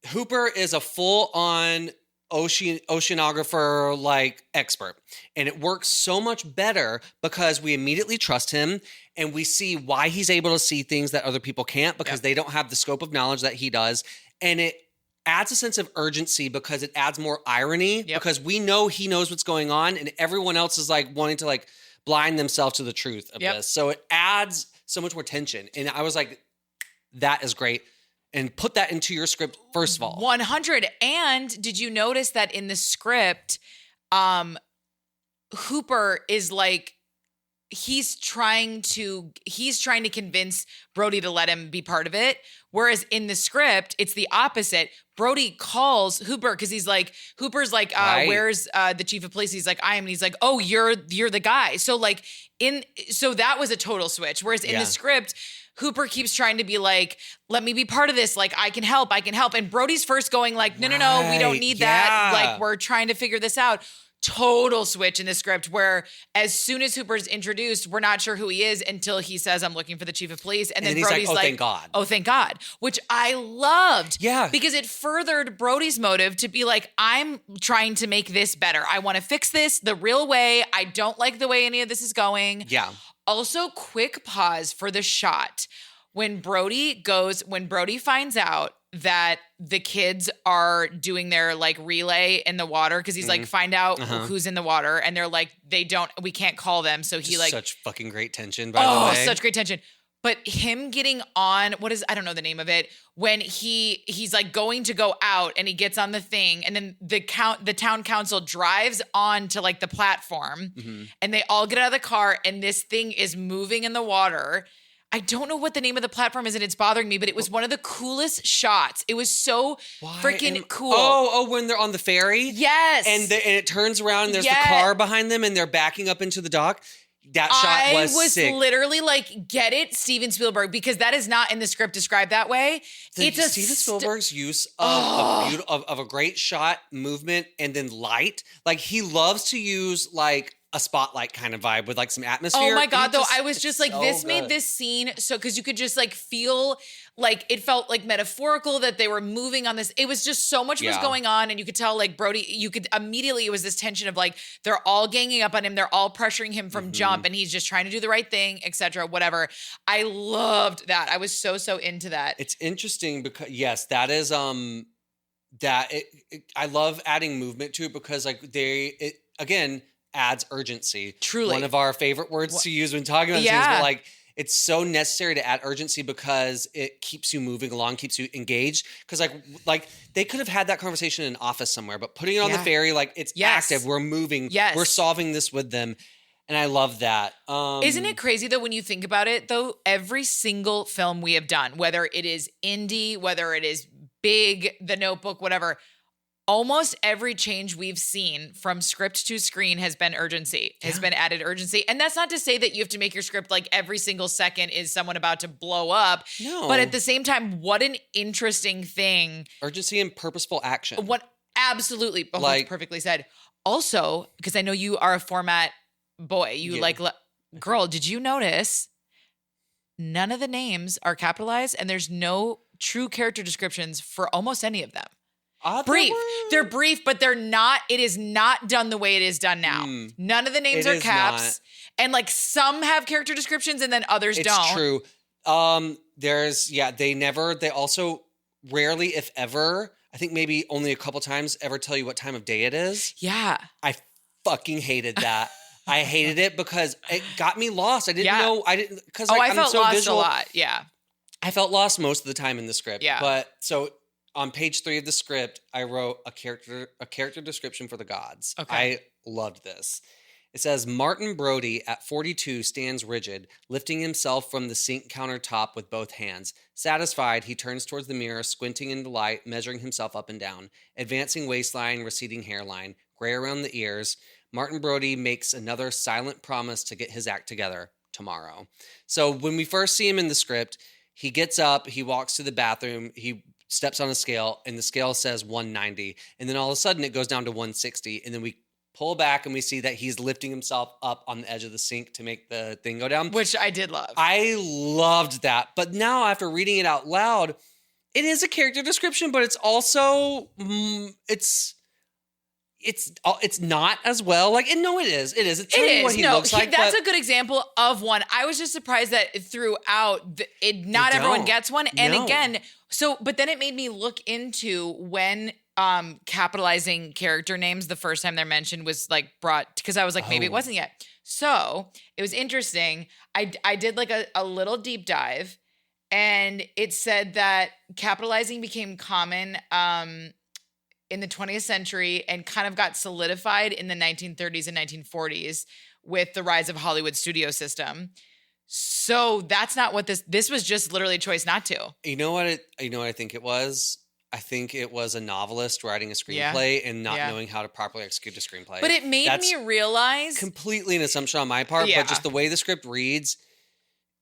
[SPEAKER 2] Hooper is a full-on oceanographer like expert, and it works so much better because we immediately trust him and we see why he's able to see things that other people can't because they don't have the scope of knowledge that he does, and it adds a sense of urgency because it adds more irony because we know he knows what's going on and everyone else is like wanting to like blind themselves to the truth of this. So it adds so much more tension. And I was like, that is great. And put that into your script, first of all.
[SPEAKER 1] 100. And did you notice that in the script, Hooper is like, he's trying to convince Brody to let him be part of it. Whereas in the script, it's the opposite. Brody calls Hooper because he's like, Hooper's like, where's the chief of police? He's like, I am. And he's like, oh, you're the guy. So like so that was a total switch. Whereas in the script, Hooper keeps trying to be like, let me be part of this. Like, I can help. And Brody's first going like, no, we don't need that. Like, we're trying to figure this out. total switch in the script where as soon as Hooper's introduced, we're not sure who he is until he says, I'm looking for the chief of police. And then
[SPEAKER 2] he's
[SPEAKER 1] Brody's
[SPEAKER 2] like, oh, thank God.
[SPEAKER 1] Oh, thank God. Which I loved.
[SPEAKER 2] Yeah.
[SPEAKER 1] Because it furthered Brody's motive to be like, I'm trying to make this better. I want to fix this the real way. I don't like the way any of this is going.
[SPEAKER 2] Yeah.
[SPEAKER 1] Also, quick pause for the shot. When Brody finds out that the kids are doing their like relay in the water, because he's like, find out who's in the water, and they're like, we can't call them. So he like
[SPEAKER 2] such fucking great tension, by the way.
[SPEAKER 1] Such great tension. But him getting on, I don't know the name of it, when he's like going to go out and he gets on the thing, and then the town council drives on to like the platform, and they all get out of the car, and this thing is moving in the water. I don't know what the name of the platform is, and it's bothering me, but it was one of the coolest shots. It was so freaking cool.
[SPEAKER 2] Oh, when they're on the ferry?
[SPEAKER 1] Yes.
[SPEAKER 2] And it turns around, and there's the car behind them, and they're backing up into the dock. That shot was sick.
[SPEAKER 1] Literally like, get it, Steven Spielberg, because that is not in the script described that way.
[SPEAKER 2] Steven Spielberg's use of a great shot, movement, and then light. Like, he loves to use like a spotlight kind of vibe with like some atmosphere.
[SPEAKER 1] Oh my God, though. I was just like, this made this scene so, because you could just like feel like it felt like metaphorical that they were moving on this. It was just so much was going on, and you could tell like Brody, you could immediately, it was this tension of like, they're all ganging up on him. They're all pressuring him from jump, and he's just trying to do the right thing, etc. Whatever. I loved that. I was so into that.
[SPEAKER 2] It's interesting because yes, that is, I love adding movement to it because like again, adds urgency.
[SPEAKER 1] Truly.
[SPEAKER 2] One of our favorite words to use when talking about things, but like, it's so necessary to add urgency because it keeps you moving along, keeps you engaged. Because like they could have had that conversation in an office somewhere, but putting it on the ferry, like it's active. We're moving.
[SPEAKER 1] Yes.
[SPEAKER 2] We're solving this with them. And I love that.
[SPEAKER 1] Isn't it crazy though, when you think about it though, every single film we have done, whether it is indie, whether it is big, The Notebook, whatever, almost every change we've seen from script to screen has been added urgency. And that's not to say that you have to make your script like every single second is someone about to blow up.
[SPEAKER 2] No.
[SPEAKER 1] But at the same time, what an interesting thing.
[SPEAKER 2] Urgency and purposeful action.
[SPEAKER 1] Absolutely. Oh, that's perfectly said. Also, because I know you are a format boy, girl, did you notice none of the names are capitalized and there's no true character descriptions for almost any of them? Brief. They're brief, but they're not. It is not done the way it is done now. None of the names are caps, and like some have character descriptions, and then others don't.
[SPEAKER 2] It's true. They also rarely, if ever, I think maybe only a couple times ever tell you what time of day it is.
[SPEAKER 1] Yeah,
[SPEAKER 2] I fucking hated that. I hated it because it got me lost. I didn't know. I didn't because
[SPEAKER 1] I felt lost visual. A lot. Yeah,
[SPEAKER 2] I felt lost most of the time in the script.
[SPEAKER 1] Yeah,
[SPEAKER 2] but so. On page 3 of the script, I wrote a character description for the gods.
[SPEAKER 1] Okay.
[SPEAKER 2] I loved this. It says, Martin Brody at 42 stands rigid, lifting himself from the sink countertop with both hands. Satisfied, he turns towards the mirror, squinting in delight, measuring himself up and down. Advancing waistline, receding hairline, gray around the ears. Martin Brody makes another silent promise to get his act together tomorrow. So when we first see him in the script, he gets up, he walks to the bathroom, he steps on a scale, and the scale says 190. And then all of a sudden it goes down to 160. And then we pull back and we see that he's lifting himself up on the edge of the sink to make the thing go down.
[SPEAKER 1] Which I did love.
[SPEAKER 2] I loved that. But now after reading it out loud, it is a character description, but it's also, it's not as well. Like, no, it is. It is. It's telling what he looks like.
[SPEAKER 1] That's a good example of one. I was just surprised that throughout, not everyone gets one. And again, but then it made me look into when capitalizing character names the first time they're mentioned was like brought, because I was like, maybe it wasn't yet. So it was interesting. I did like a little deep dive, and it said that capitalizing became common in the 20th century and kind of got solidified in the 1930s and 1940s with the rise of Hollywood studio system. So that's not what this was just literally a choice not to.
[SPEAKER 2] You know what I think it was? I think it was a novelist writing a screenplay and not knowing how to properly execute a screenplay.
[SPEAKER 1] But it made me realize
[SPEAKER 2] completely an assumption on my part, but just the way the script reads,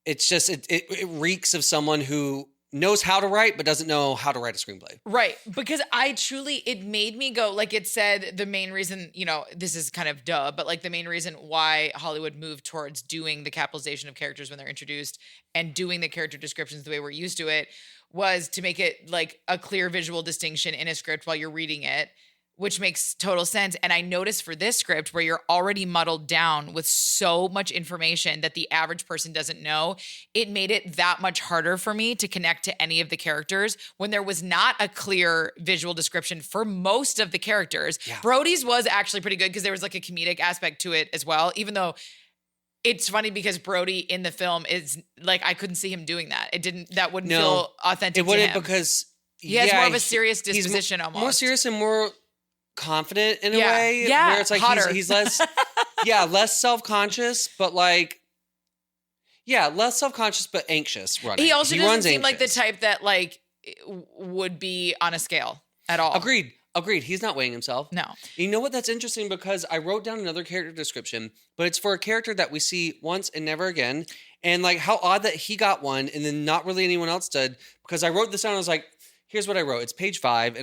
[SPEAKER 2] it's just it reeks of someone who knows how to write, but doesn't know how to write a screenplay.
[SPEAKER 1] Right. Because it made me go, like it said, the main reason, this is kind of duh, but like the main reason why Hollywood moved towards doing the capitalization of characters when they're introduced and doing the character descriptions the way we're used to it was to make it like a clear visual distinction in a script while you're reading it, which makes total sense. And I noticed for this script where you're already muddled down with so much information that the average person doesn't know, it made it that much harder for me to connect to any of the characters when there was not a clear visual description for most of the characters.
[SPEAKER 2] Yeah.
[SPEAKER 1] Brody's was actually pretty good because there was like a comedic aspect to it as well, even though it's funny because Brody in the film is like, I couldn't see him doing that. That wouldn't feel authentic to him.
[SPEAKER 2] It wouldn't because
[SPEAKER 1] he has more of a serious disposition almost.
[SPEAKER 2] More serious and more confident in a way.
[SPEAKER 1] Yeah.
[SPEAKER 2] Where it's like he's less less self-conscious, but like less self-conscious but anxious running.
[SPEAKER 1] He also doesn't seem like the type that like would be on a scale at all.
[SPEAKER 2] Agreed. He's not weighing himself.
[SPEAKER 1] No.
[SPEAKER 2] You know what? That's interesting because I wrote down another character description, but it's for a character that we see once and never again. And like how odd that he got one and then not really anyone else did, because I wrote this down and I was like, here's what I wrote. It's page 5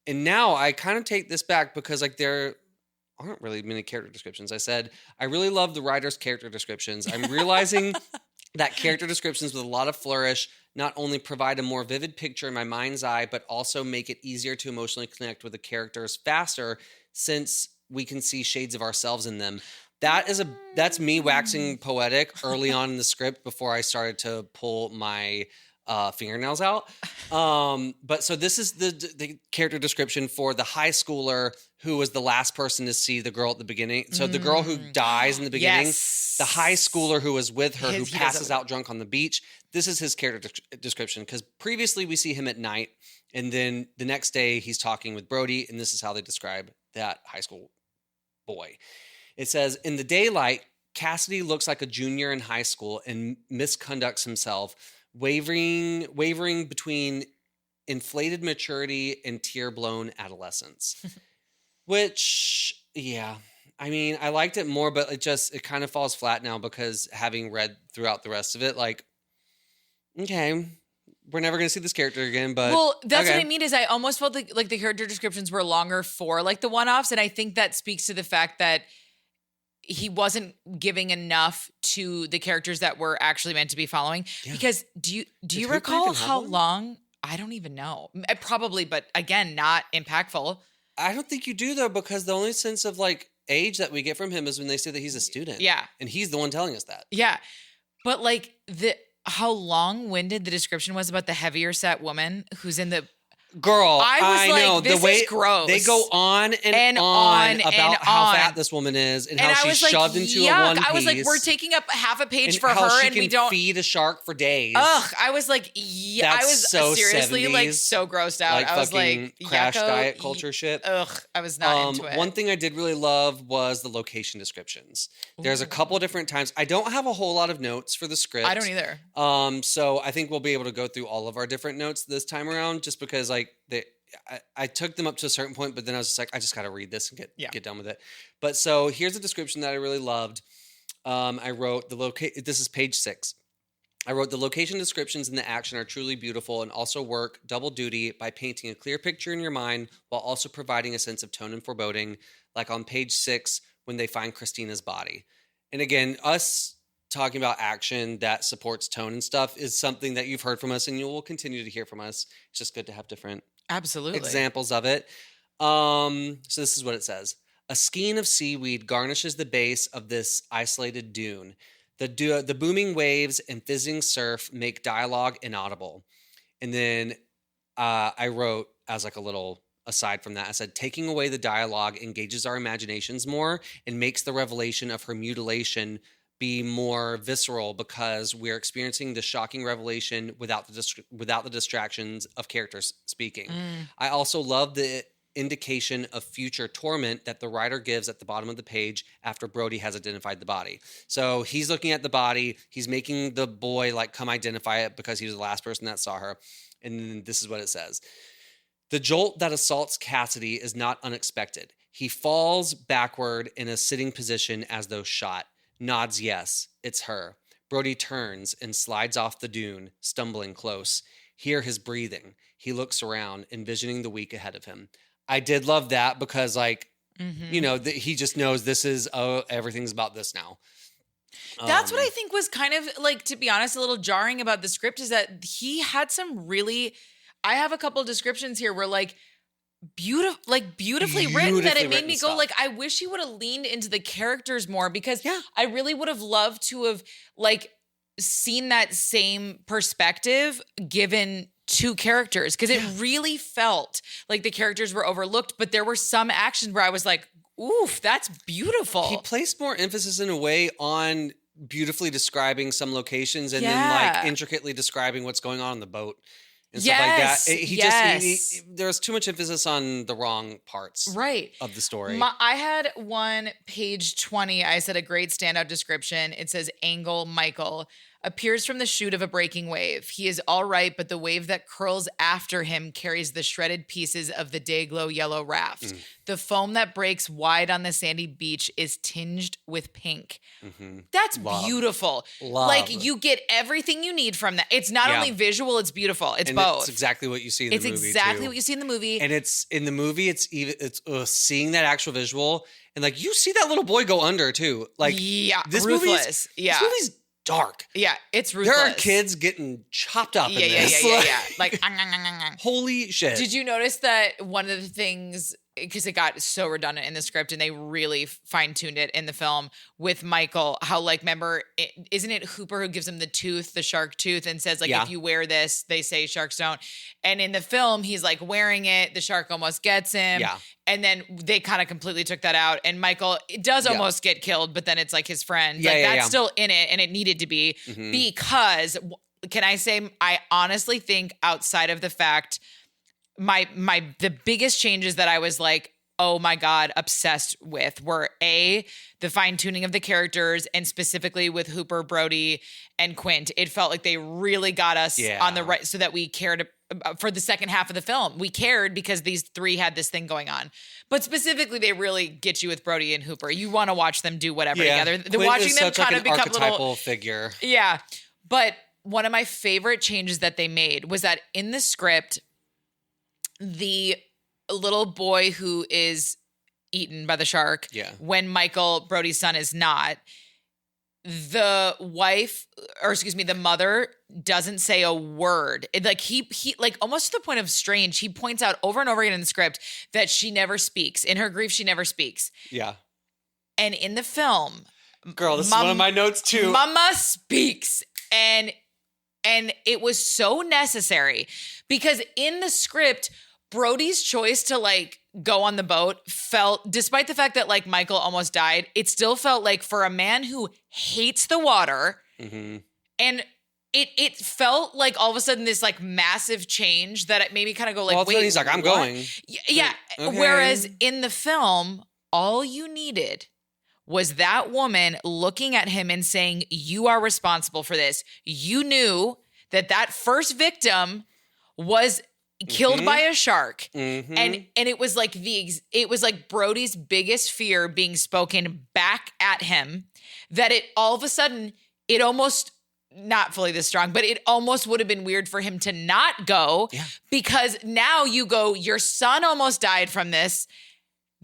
[SPEAKER 2] and now I kind of take this back because like there aren't really many character descriptions. I said, I really love the writer's character descriptions. I'm realizing that character descriptions with a lot of flourish not only provide a more vivid picture in my mind's eye, but also make it easier to emotionally connect with the characters faster since we can see shades of ourselves in them. That's me waxing poetic early on in the script before I started to pull my fingernails out. But so this is the character description for the high schooler who was the last person to see the girl at the beginning. So the girl who dies in the beginning, the high schooler who was with her, who passes out drunk on the beach. This is his character description because previously we see him at night and then the next day he's talking with Brody and this is how they describe that high school boy. It says, in the daylight, Cassidy looks like a junior in high school and misconducts himself, wavering between inflated maturity and tear-blown adolescence. Which, I mean, I liked it more, but it kind of falls flat now because having read throughout the rest of it, like, okay, we're never going to see this character again, but
[SPEAKER 1] that's what I mean is I almost felt like the character descriptions were longer for like the one-offs, and I think that speaks to the fact that he wasn't giving enough to the characters that were actually meant to be following. Yeah. Because do you recall how long? I don't even know. Probably, but again, not impactful.
[SPEAKER 2] I don't think you do though, because the only sense of like age that we get from him is when they say that he's a student. Yeah. And he's the one telling us that.
[SPEAKER 1] Yeah. But like how long-winded the description was about the heavier set woman who's in the
[SPEAKER 2] girl, I know
[SPEAKER 1] this
[SPEAKER 2] the way
[SPEAKER 1] is gross.
[SPEAKER 2] They go on and on about how fat this woman is and how she's shoved into a one piece.
[SPEAKER 1] I was like, we're taking up half a page for
[SPEAKER 2] how
[SPEAKER 1] her,
[SPEAKER 2] she
[SPEAKER 1] and
[SPEAKER 2] can
[SPEAKER 1] we don't
[SPEAKER 2] feed a shark for days.
[SPEAKER 1] Ugh, I was like, I was
[SPEAKER 2] so
[SPEAKER 1] seriously
[SPEAKER 2] 70s,
[SPEAKER 1] like so grossed out.
[SPEAKER 2] Like
[SPEAKER 1] I was like,
[SPEAKER 2] crash diet culture shit.
[SPEAKER 1] Ugh, I was not into it.
[SPEAKER 2] One thing I did really love was the location descriptions. There's a couple of different times. I don't have a whole lot of notes for the script.
[SPEAKER 1] I don't either.
[SPEAKER 2] So I think we'll be able to go through all of our different notes this time around, just because like I took them up to a certain point, but then I was just like, I just got to read this and get done with it. But so here's a description that I really loved. I wrote this is page 6. I wrote the location descriptions and the action are truly beautiful and also work double duty by painting a clear picture in your mind while also providing a sense of tone and foreboding, like on page 6 when they find Christina's body. And again, us talking about action that supports tone and stuff is something that you've heard from us and you will continue to hear from us. It's just good to have different examples of it. So this is what it says. A skein of seaweed garnishes the base of this isolated dune. The booming waves and fizzing surf make dialogue inaudible. And then I wrote as like a little aside from that, I said, taking away the dialogue engages our imaginations more and makes the revelation of her mutilation be more visceral because we're experiencing the shocking revelation without the distractions of characters speaking. I also love the indication of future torment that the writer gives at the bottom of the page after Brody has identified the body. So he's looking at the body, he's making the boy like come identify it because he was the last person that saw her. And then this is what it says. The jolt that assaults Cassidy is not unexpected. He falls backward in a sitting position as though shot. Nods yes, it's her. Brody turns and slides off the dune, stumbling close. hear his breathing. He looks around, envisioning the week ahead of him. I did love that because, like, you know, he just knows this is, everything's about this now.
[SPEAKER 1] That's what I think was kind of, like, to be honest, a little jarring about the script is that he had some really, I have a couple of descriptions here where, like, beautifully written that it made me go, like, I wish he would have leaned into the characters more, because I really would have loved to have, like, seen that same perspective given to characters, because it really felt like the characters were overlooked, but there were some actions where I was like, oof, that's beautiful.
[SPEAKER 2] He placed more emphasis in a way on beautifully describing some locations and then, like, intricately describing what's going on the boat and stuff like that. He there was too much emphasis on the wrong parts of the story.
[SPEAKER 1] I had one, page 20. I said a great standout description. It says, Angle Michael appears from the chute of a breaking wave. He is all right, but the wave that curls after him carries the shredded pieces of the day-glow yellow raft. The foam that breaks wide on the sandy beach is tinged with pink. That's beautiful. Like, you get everything you need from that. It's not only visual, it's beautiful. It's both.
[SPEAKER 2] It's exactly what you see in the movie,
[SPEAKER 1] It's exactly what you see in the movie.
[SPEAKER 2] And it's in the movie, it's seeing that actual visual, and, like, you see that little boy go under too. Like, this
[SPEAKER 1] ruthless.
[SPEAKER 2] This movie's dark.
[SPEAKER 1] Yeah, it's ruthless.
[SPEAKER 2] There are kids getting chopped up in this.
[SPEAKER 1] Yeah. Like,
[SPEAKER 2] holy shit.
[SPEAKER 1] Did you notice that one of the things, because it got so redundant in the script and they really fine-tuned it in the film with Michael, how, like, remember, isn't it Hooper who gives him the tooth, the shark tooth, and says, like, if you wear this, they say sharks don't. And in the film, he's, like, wearing it, the shark almost gets him. Yeah. And then they kind of completely took that out. And Michael does almost get killed, but then it's, like, his friend. That's still in it, and it needed to be because, can I say, I honestly think, outside of the fact, the biggest changes that I was like, oh my God, obsessed with were the fine tuning of the characters, and specifically with Hooper, Brody, and Quint. It felt like they really got us on the right, so that we cared for the second half of the film. We cared because these three had this thing going on. But specifically, they really get you with Brody and Hooper. You want to watch them do whatever together. Watching them kind of become
[SPEAKER 2] archetypal figure.
[SPEAKER 1] Yeah. But one of my favorite changes that they made was that in the script, the little boy who is eaten by the shark, when Michael, Brody's son, is not, the wife, or excuse me, the mother doesn't say a word. Like, he like, almost to the point of strange, he points out over and over again in the script that she never speaks. In her grief, she never speaks. Yeah. And in the film,
[SPEAKER 2] girl, this is one of my notes too.
[SPEAKER 1] Mama speaks. And it was so necessary, because in the script, Brody's choice to, like, go on the boat felt, despite the fact that, like, Michael almost died, it still felt like, for a man who hates the water, and it felt like all of a sudden this, like, massive change that it made me kind of go, like, wait,
[SPEAKER 2] he's like, I'm going.
[SPEAKER 1] Yeah. Okay. Whereas in the film, all you needed was that woman looking at him and saying, you are responsible for this. You knew that first victim was killed by a shark. And it was like it was like Brody's biggest fear being spoken back at him, that it all of a sudden, it almost, not fully this strong, but it almost would have been weird for him to not go, because now you go, your son almost died from this.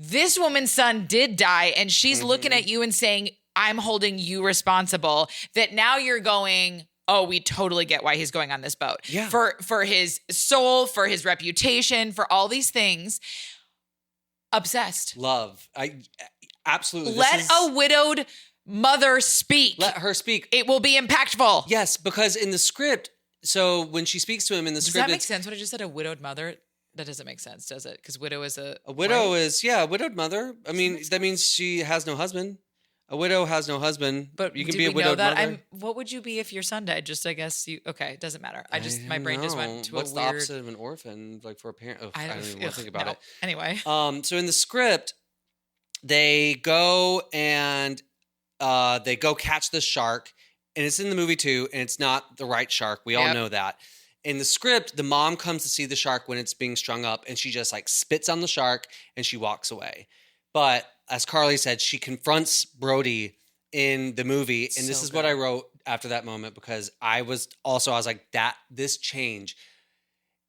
[SPEAKER 1] This woman's son did die, and she's looking at you and saying, I'm holding you responsible. That now you're going, oh, we totally get why he's going on this boat. Yeah. For his soul, for his reputation, for all these things. Obsessed.
[SPEAKER 2] Love. Absolutely.
[SPEAKER 1] Let a widowed mother speak.
[SPEAKER 2] Let her speak.
[SPEAKER 1] It will be impactful.
[SPEAKER 2] Yes, because in the script, so when she speaks to him in the script.
[SPEAKER 1] Does that make sense? What I just said, a widowed mother? That doesn't make sense, does it? Because widow is a
[SPEAKER 2] widow is, a widowed mother. I mean, that means she has no husband. A widow has no husband, but you can be a widowed mother.
[SPEAKER 1] What would you be if your son died? Just, I guess okay, it doesn't matter. My brain just went to
[SPEAKER 2] What's
[SPEAKER 1] a
[SPEAKER 2] the
[SPEAKER 1] weird...
[SPEAKER 2] opposite of an orphan, like for a parent? I don't even want to think about it.
[SPEAKER 1] Anyway.
[SPEAKER 2] So in the script, they go and they go catch the shark, and it's in the movie too, and it's not the right shark. We all know that. In the script, the mom comes to see the shark when it's being strung up, and she just, like, spits on the shark and she walks away. But as Carly said, she confronts Brody in the movie. And this is what I wrote after that moment, because I was like, this change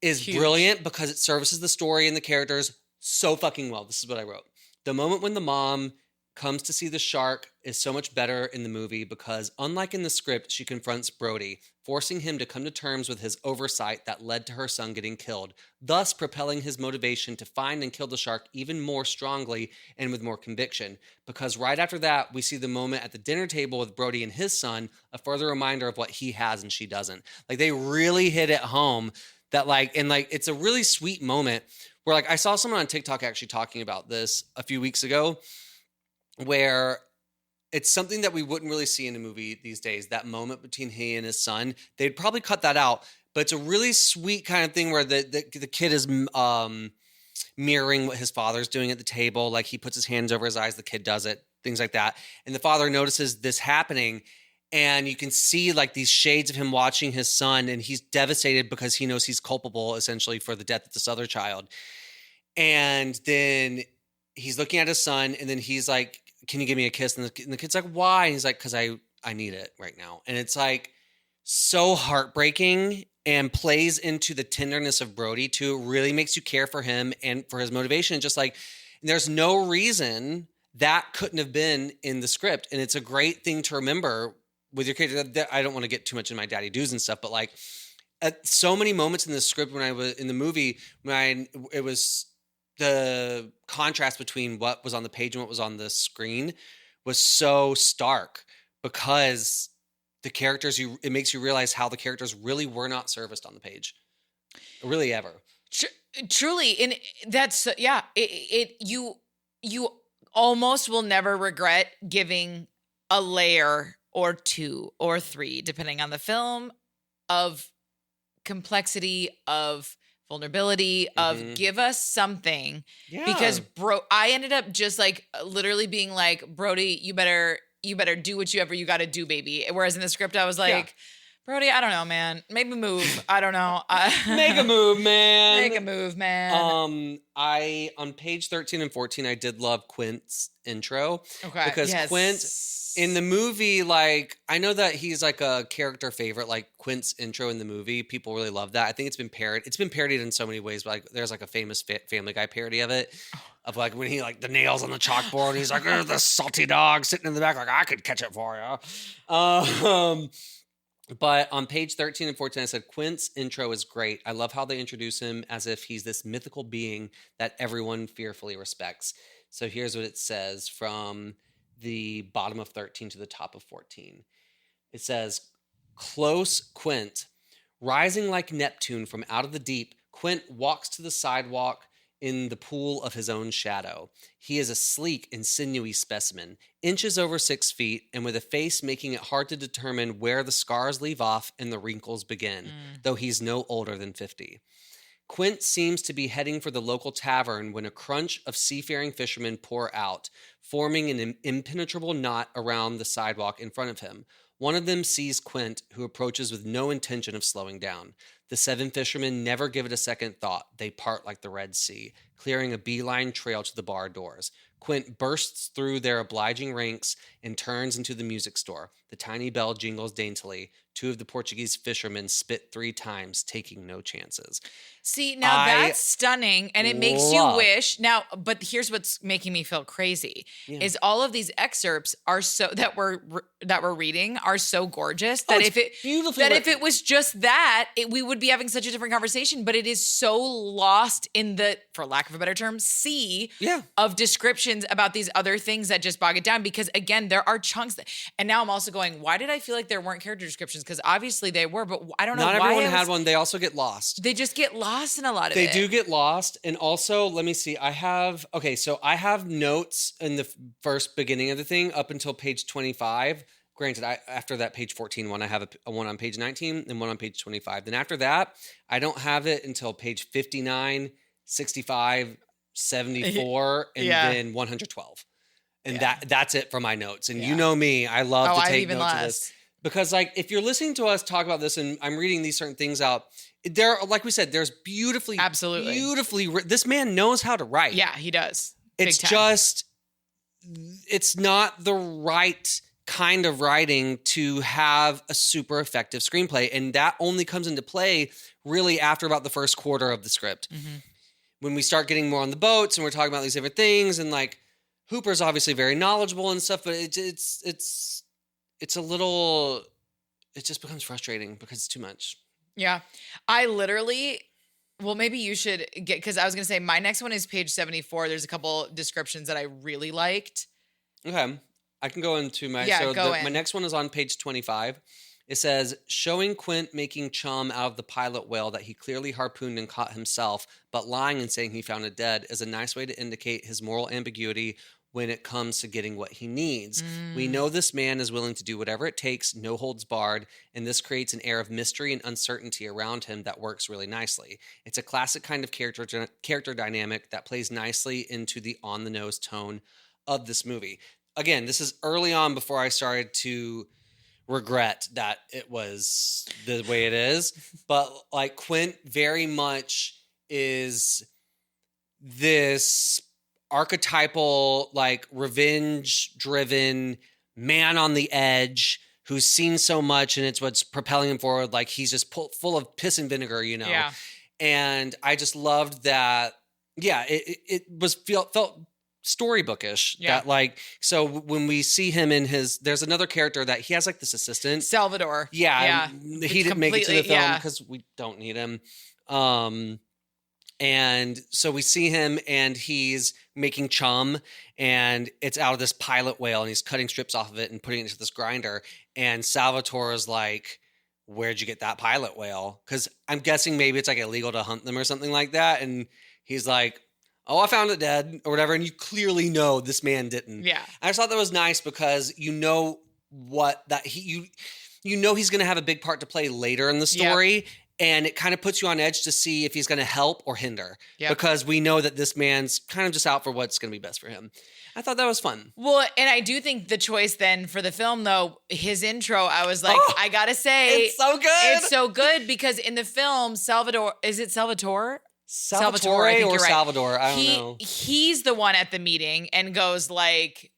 [SPEAKER 2] is
[SPEAKER 1] Huge.
[SPEAKER 2] brilliant because it services the story and the characters so fucking well. This is what I wrote. The moment when the mom comes to see the shark is so much better in the movie because, unlike in the script, she confronts Brody, forcing him to come to terms with his oversight that led to her son getting killed, thus propelling his motivation to find and kill the shark even more strongly and with more conviction. Because right after that, we see the moment at the dinner table with Brody and his son, a further reminder of what he has and she doesn't. Like, they really hit it home that, like, and like, it's a really sweet moment where, like, I saw someone on TikTok actually talking about this a few weeks ago, where it's something that we wouldn't really see in a movie these days, that moment between he and his son. They'd probably cut that out, but it's a really sweet kind of thing where the kid is mirroring what his father's doing at the table. Like, he puts his hands over his eyes, the kid does it, things like that. And the father notices this happening, and you can see like these shades of him watching his son, and he's devastated because he knows he's culpable essentially for the death of this other child. And then he's looking at his son, and then he's like, can you give me a kiss? And the kid's like, why? And he's like, because I need it right now. And it's like so heartbreaking and plays into the tenderness of Brody too. It really makes you care for him and for his motivation. Just like, there's no reason that couldn't have been in the script. And it's a great thing to remember with your character. I don't want to get too much in my daddy do's and stuff, but like at so many moments in the script when I was in the movie, it was the contrast between what was on the page and what was on the screen was so stark because the characters, it makes you realize how the characters really were not serviced on the page. Really ever.
[SPEAKER 1] Truly. And that's, yeah, you almost will never regret giving a layer or two or three, depending on the film, of complexity, of vulnerability, of give us something. Yeah. Because I ended up just like literally being like, Brody, you better do whatever you got to do, baby. Whereas in the script, I was like, Brody, I don't know, man. Maybe move. I don't know.
[SPEAKER 2] Make a move, man.
[SPEAKER 1] Make a move, man.
[SPEAKER 2] On page 13 and 14, I did love Quint's intro.
[SPEAKER 1] Okay.
[SPEAKER 2] Because Quint in the movie, like, I know that he's like a character favorite, like Quint's intro in the movie. People really love that. I think it's been parodied. It's been parodied in so many ways, but like there's like a famous Family Guy parody of it. Of like when he like the nails on the chalkboard, and he's like, "There's the salty dog sitting in the back, like I could catch it for you." But on page 13 and 14, I said, Quint's intro is great. I love how they introduce him as if he's this mythical being that everyone fearfully respects. So here's what it says from the bottom of 13 to the top of 14. It says, close Quint. Rising like Neptune from out of the deep, Quint walks to the sidewalk in the pool of his own shadow. He is a sleek and sinewy specimen, inches over 6 feet, and with a face making it hard to determine where the scars leave off and the wrinkles begin, though he's no older than 50. Quint seems to be heading for the local tavern when a crunch of seafaring fishermen pour out, forming an impenetrable knot around the sidewalk in front of him. One of them sees Quint, who approaches with no intention of slowing down. The 7 fishermen never give it a second thought. They part like the Red Sea, clearing a beeline trail to the bar doors. Quint bursts through their obliging ranks and turns into the music store. The tiny bell jingles daintily. 2 of the Portuguese fishermen spit 3 times, taking no chances.
[SPEAKER 1] See, now that's stunning, and it makes you wish. Now, but here's what's making me feel crazy: is all of these excerpts are so that we're reading are so gorgeous that if it was just that, we would be having such a different conversation. But it is so lost in the, for lack of a better term, sea of descriptions about these other things that just bog it down. Because again, there are chunks and now I'm also going, why did I feel like there weren't character descriptions? Because obviously they were, but I don't know.
[SPEAKER 2] Not everyone had one. They also get lost.
[SPEAKER 1] They just get lost in a lot of it.
[SPEAKER 2] They do get lost. And also, let me see. I have notes in the first beginning of the thing up until page 25. Granted, after that page 14 one, I have a one on page 19 and one on page 25. Then after that, I don't have it until page 59, 65, 74, and then 112. And that's it for my notes. And you know me, I love to take notes of this. Because like, if you're listening to us talk about this and I'm reading these certain things out, there, like we said, there's beautifully, this man knows how to write.
[SPEAKER 1] Yeah, he does.
[SPEAKER 2] It's just, it's not the right kind of writing to have a super effective screenplay. And that only comes into play really after about the first quarter of the script.
[SPEAKER 1] Mm-hmm.
[SPEAKER 2] When we start getting more on the boats and we're talking about these different things, and like Hooper's obviously very knowledgeable and stuff, but it's a little, it just becomes frustrating because it's too much.
[SPEAKER 1] Yeah. I literally, well, maybe you should get, because I was going to say my next one is page 74. There's a couple descriptions that I really liked.
[SPEAKER 2] Okay. I can go into my, my next one is on page 25. It says, showing Quint making chum out of the pilot whale that he clearly harpooned and caught himself, but lying and saying he found it dead is a nice way to indicate his moral ambiguity when it comes to getting what he needs. We know this man is willing to do whatever it takes, no holds barred, and this creates an air of mystery and uncertainty around him that works really nicely. It's a classic kind of character dynamic that plays nicely into the on-the-nose tone of this movie. Again, this is early on before I started to regret that it was the way it is. But like Quint very much is this archetypal, like revenge-driven man on the edge who's seen so much and it's what's propelling him forward. Like he's just full of piss and vinegar, you know?
[SPEAKER 1] Yeah.
[SPEAKER 2] And I just loved that. Yeah, it felt storybookish.
[SPEAKER 1] Yeah.
[SPEAKER 2] That like, so when we see him in there's another character that he has like this assistant.
[SPEAKER 1] Salvador.
[SPEAKER 2] Yeah. He didn't make it to the film because we don't need him. And so we see him and he's making chum and it's out of this pilot whale and he's cutting strips off of it and putting it into this grinder. And Salvatore is like, where'd you get that pilot whale? Because I'm guessing maybe it's like illegal to hunt them or something like that. And he's like, oh, I found it dead or whatever. And you clearly know this man didn't.
[SPEAKER 1] Yeah.
[SPEAKER 2] I just thought that was nice because you know you know he's going to have a big part to play later in the story. Yep. And it kind of puts you on edge to see if he's going to help or hinder. Yep. Because we know that this man's kind of just out for what's going to be best for him. I thought that was fun.
[SPEAKER 1] Well, and I do think the choice then for the film, though, his intro, I was like, I got to say.
[SPEAKER 2] It's so good.
[SPEAKER 1] It's so good because in the film, Salvador, is it Salvatore?
[SPEAKER 2] Salvatore I think or you're right. Salvador, I don't know.
[SPEAKER 1] He's the one at the meeting and goes like,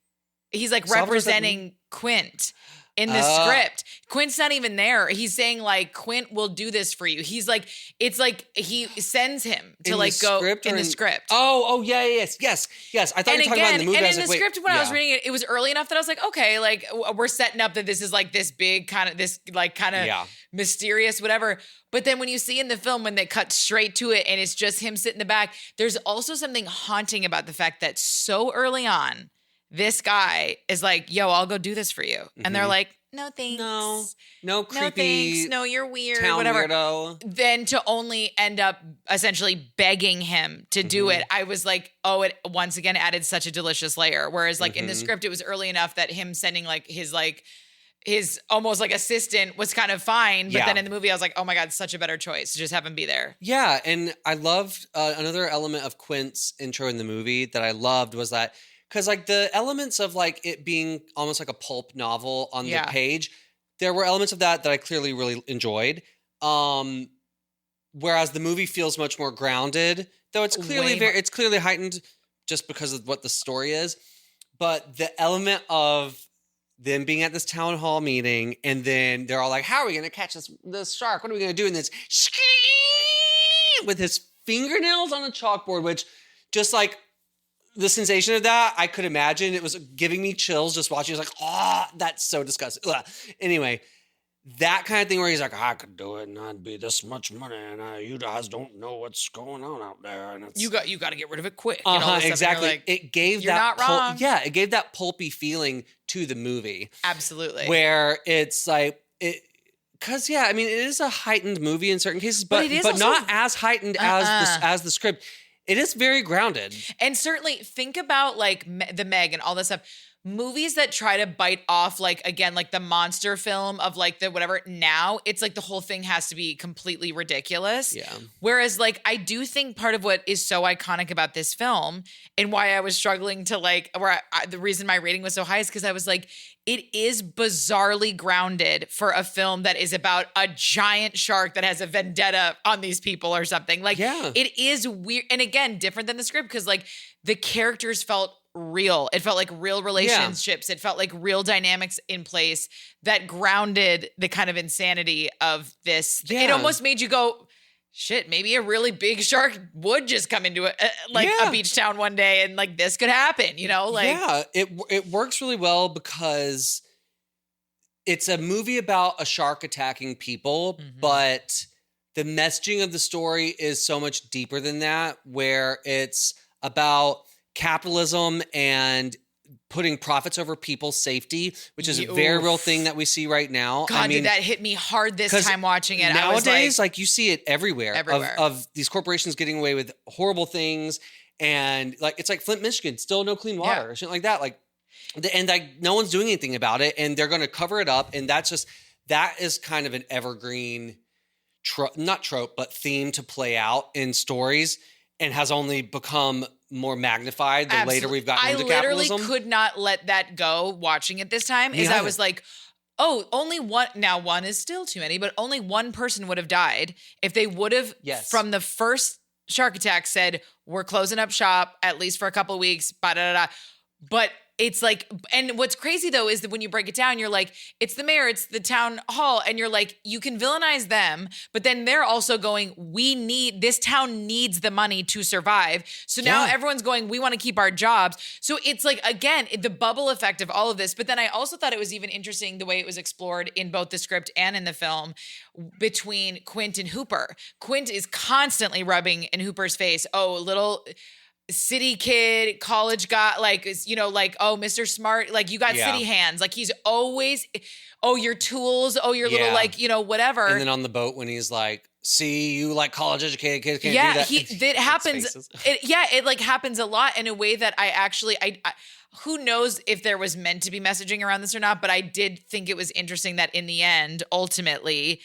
[SPEAKER 1] he's like representing Quint in the script. Quint's not even there. He's saying like, Quint will do this for you. He's like, it's like he sends him to like go in the script.
[SPEAKER 2] Oh, yeah, yes. I thought you were talking about in the movie.
[SPEAKER 1] And in the script when I was reading it, it was early enough that I was like, okay, like we're setting up that this is like this big kind of mysterious whatever. But then when you see in the film when they cut straight to it and it's just him sitting in the back, there's also something haunting about the fact that so early on, this guy is like, yo, I'll go do this for you. Mm-hmm. And they're like, no thanks.
[SPEAKER 2] No creepy.
[SPEAKER 1] No thanks. No, you're weird.
[SPEAKER 2] Town
[SPEAKER 1] whatever.
[SPEAKER 2] Weirdo.
[SPEAKER 1] Then to only end up essentially begging him to do it, I was like, oh, it once again added such a delicious layer. Whereas like in the script, it was early enough that him sending like his almost like assistant was kind of fine. But then in the movie, I was like, oh my God, such a better choice. Just have him be there. Yeah.
[SPEAKER 2] And I loved another element of Quint's intro in the movie that I loved was that because like the elements of like it being almost like a pulp novel on the page, there were elements of that I clearly really enjoyed. Whereas the movie feels much more grounded, though it's clearly it's clearly heightened just because of what the story is. But the element of them being at this town hall meeting and then they're all like, how are we going to catch this shark? What are we going to do? And this with his fingernails on a chalkboard, which just like the sensation of that, I could imagine it was giving me chills just watching. It was like, that's so disgusting. Ugh. Anyway, that kind of thing where he's like, I could do it and I'd be this much money and you guys don't know what's going on out there. And it's,
[SPEAKER 1] you got to get rid of it quick.
[SPEAKER 2] Exactly.
[SPEAKER 1] Like,
[SPEAKER 2] it gave
[SPEAKER 1] you're
[SPEAKER 2] that
[SPEAKER 1] not wrong.
[SPEAKER 2] It gave that pulpy feeling to the movie.
[SPEAKER 1] Absolutely.
[SPEAKER 2] Where it's like because I mean it is a heightened movie in certain cases, but
[SPEAKER 1] also,
[SPEAKER 2] not as heightened as the script. It is very grounded.
[SPEAKER 1] And certainly think about like the Meg and all this stuff. Movies that try to bite off like, again, like the monster film of like the whatever, now it's like the whole thing has to be completely ridiculous.
[SPEAKER 2] Yeah.
[SPEAKER 1] Whereas like, I do think part of what is so iconic about this film and why I was struggling to like, the reason my rating was so high is because I was like, it is bizarrely grounded for a film that is about a giant shark that has a vendetta on these people or something. Like, it is weird. And again, different than the script because like the characters felt real. It felt like real relationships. It felt like real dynamics in place that grounded the kind of insanity of this. It almost made you go, shit, maybe a really big shark would just come into a beach town one day and like this could happen, you know? Like,
[SPEAKER 2] yeah, it works really well because it's a movie about a shark attacking people, but the messaging of the story is so much deeper than that, where it's about capitalism and putting profits over people's safety, which is a very real thing that we see right now.
[SPEAKER 1] God, did that hit me hard this time watching it.
[SPEAKER 2] Nowadays,
[SPEAKER 1] I was
[SPEAKER 2] like you see it everywhere. Of these corporations getting away with horrible things. And like, it's like Flint, Michigan, still no clean water or shit like that. Like, and like no one's doing anything about it, and they're going to cover it up. And that is kind of an evergreen not trope, but theme to play out in stories, and has only become more magnified the later we've gotten into capitalism.
[SPEAKER 1] I literally could not let that go watching it this time. I was like, oh, only one. Now, one is still too many, but only one person would have died if they would have, from the first shark attack, said, we're closing up shop, at least for a couple of weeks, But it's like, and what's crazy though is that when you break it down, you're like, it's the mayor, it's the town hall. And you're like, you can villainize them, but then they're also going, this town needs the money to survive. So now everyone's going, we want to keep our jobs. So it's like, again, the bubble effect of all of this. But then I also thought it was even interesting the way it was explored in both the script and in the film between Quint and Hooper. Quint is constantly rubbing in Hooper's face, oh, little city kid, college guy, like, you know, like, oh, Mr. Smart, like you got city hands. Like he's always, oh, your tools, oh, your little, like, you know, whatever.
[SPEAKER 2] And then on the boat when he's like, see, you like college educated kids can't do that.
[SPEAKER 1] That happens. It like happens a lot in a way that I who knows if there was meant to be messaging around this or not, but I did think it was interesting that in the end, ultimately,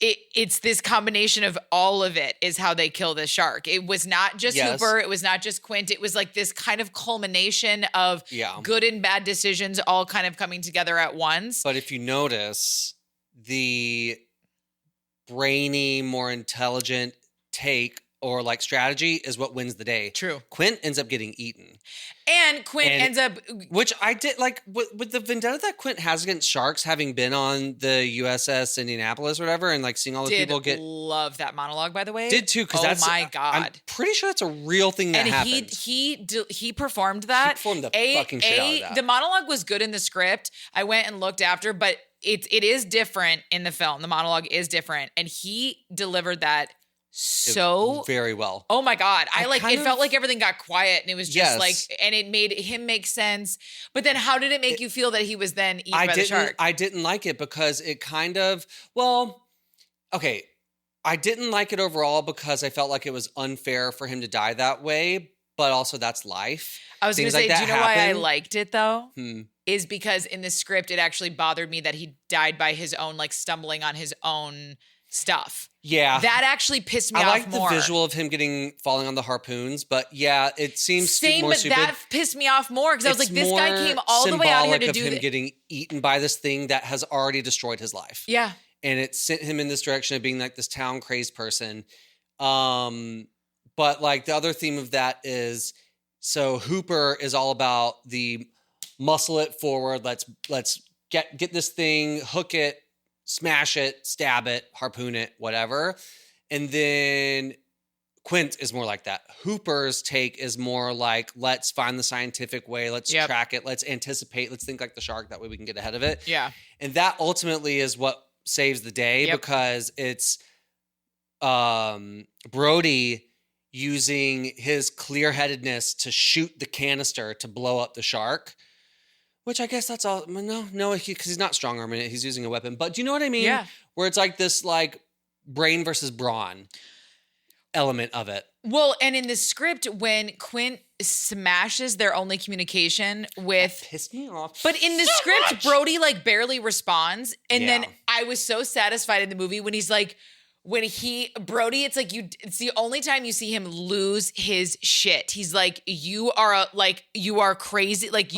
[SPEAKER 1] it's this combination of all of it is how they kill this shark. It was not just Hooper. It was not just Quint. It was like this kind of culmination of good and bad decisions all kind of coming together at once.
[SPEAKER 2] But if you notice, the brainy, more intelligent take or like strategy is what wins the day.
[SPEAKER 1] True.
[SPEAKER 2] Quint ends up getting eaten.
[SPEAKER 1] And Quint ends up...
[SPEAKER 2] Which I did, like, with the vendetta that Quint has against sharks, having been on the USS Indianapolis or whatever, and like seeing all the people get...
[SPEAKER 1] love that monologue, by the way.
[SPEAKER 2] Did too, because that's...
[SPEAKER 1] my God.
[SPEAKER 2] I'm pretty sure that's a real thing that happened.
[SPEAKER 1] And he performed that.
[SPEAKER 2] He performed the fucking shit out of that.
[SPEAKER 1] The monologue was good in the script. I went and looked after, but it is different in the film. The monologue is different. And he delivered that very well. Oh my God. It felt like everything got quiet and it was just like, and it made him make sense. But then how did it make you feel that he was then eaten by the shark?
[SPEAKER 2] I didn't like it because it kind of, okay. I didn't like it overall because I felt like it was unfair for him to die that way, but also that's life.
[SPEAKER 1] I was going to say, do you know why I liked it though? Is because in the script, it actually bothered me that he died by his own, like stumbling on his own stuff. Yeah. That actually pissed me off more. I like
[SPEAKER 2] the visual of him falling on the harpoons, but it seems more stupid.
[SPEAKER 1] That pissed me off more because I was like, this guy came all the way out here to do this.
[SPEAKER 2] Of him getting eaten by this thing that has already destroyed his life.
[SPEAKER 1] Yeah.
[SPEAKER 2] And it sent him in this direction of being like this town crazed person. But like the other theme of that is, so Hooper is all about the muscle it forward. Let's get this thing, hook it, smash it, stab it, harpoon it, whatever. And then Quint is more like that. Hooper's take is more like, let's find the scientific way. Let's track it. Let's anticipate. Let's think like the shark. That way we can get ahead of it.
[SPEAKER 1] Yeah.
[SPEAKER 2] And that ultimately is what saves the day because it's Brody using his clear-headedness to shoot the canister to blow up the shark. Which I guess that's all. No, because he's not strong arming it. He's using a weapon. But do you know what I mean?
[SPEAKER 1] Yeah.
[SPEAKER 2] Where it's like this, like brain versus brawn element of it.
[SPEAKER 1] Well, and in the script, when Quint smashes their only communication with,
[SPEAKER 2] that pissed me off.
[SPEAKER 1] But in the script, Brody like barely responds, and then I was so satisfied in the movie when he's like. Brody, it's like it's the only time you see him lose his shit. He's like, you are crazy. Like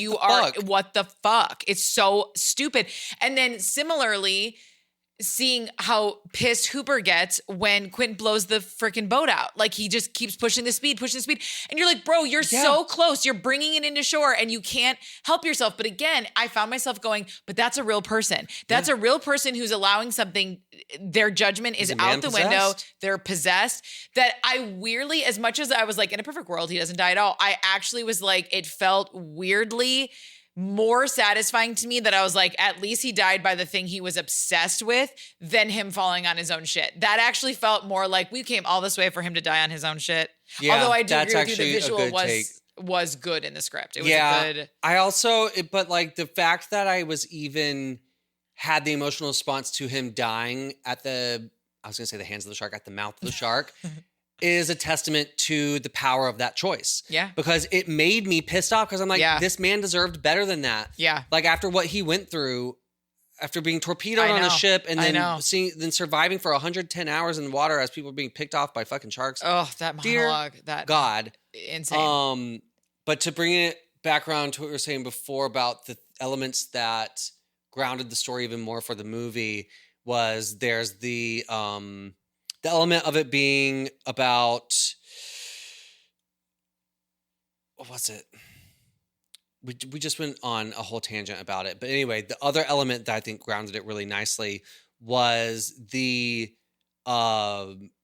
[SPEAKER 1] what the fuck? It's so stupid. And then similarly, seeing how pissed Hooper gets when Quint blows the freaking boat out. Like he just keeps pushing the speed. And you're like, bro, you're so close. You're bringing it into shore and you can't help yourself. But again, I found myself going, but that's a real person. That's a real person who's allowing something, their judgment is out the window. They're possessed. That I weirdly, as much as I was like, in a perfect world, he doesn't die at all. I actually was like, it felt weirdly more satisfying to me that I was like, at least he died by the thing he was obsessed with than him falling on his own shit. That actually felt more like we came all this way for him to die on his own shit.
[SPEAKER 2] Yeah,
[SPEAKER 1] although I do
[SPEAKER 2] that's
[SPEAKER 1] agree with you, the
[SPEAKER 2] actually a
[SPEAKER 1] visual
[SPEAKER 2] good
[SPEAKER 1] was good in the script. It was a good.
[SPEAKER 2] I also, but like the fact that I was even had the emotional response to him dying at the, I was going to say the hands of the shark, at the mouth of the shark, is a testament to the power of that choice.
[SPEAKER 1] Yeah.
[SPEAKER 2] Because it made me pissed off because I'm like, this man deserved better than that.
[SPEAKER 1] Yeah.
[SPEAKER 2] Like after what he went through, after being torpedoed on a ship and then surviving for 110 hours in the water as people are being picked off by fucking sharks.
[SPEAKER 1] Oh, that monologue.
[SPEAKER 2] Dear God.
[SPEAKER 1] Insane.
[SPEAKER 2] But to bring it back around to what we were saying before about the elements that grounded the story even more for the movie was there's the element of it being about, what was it? We just went on a whole tangent about it. But anyway, the other element that I think grounded it really nicely was the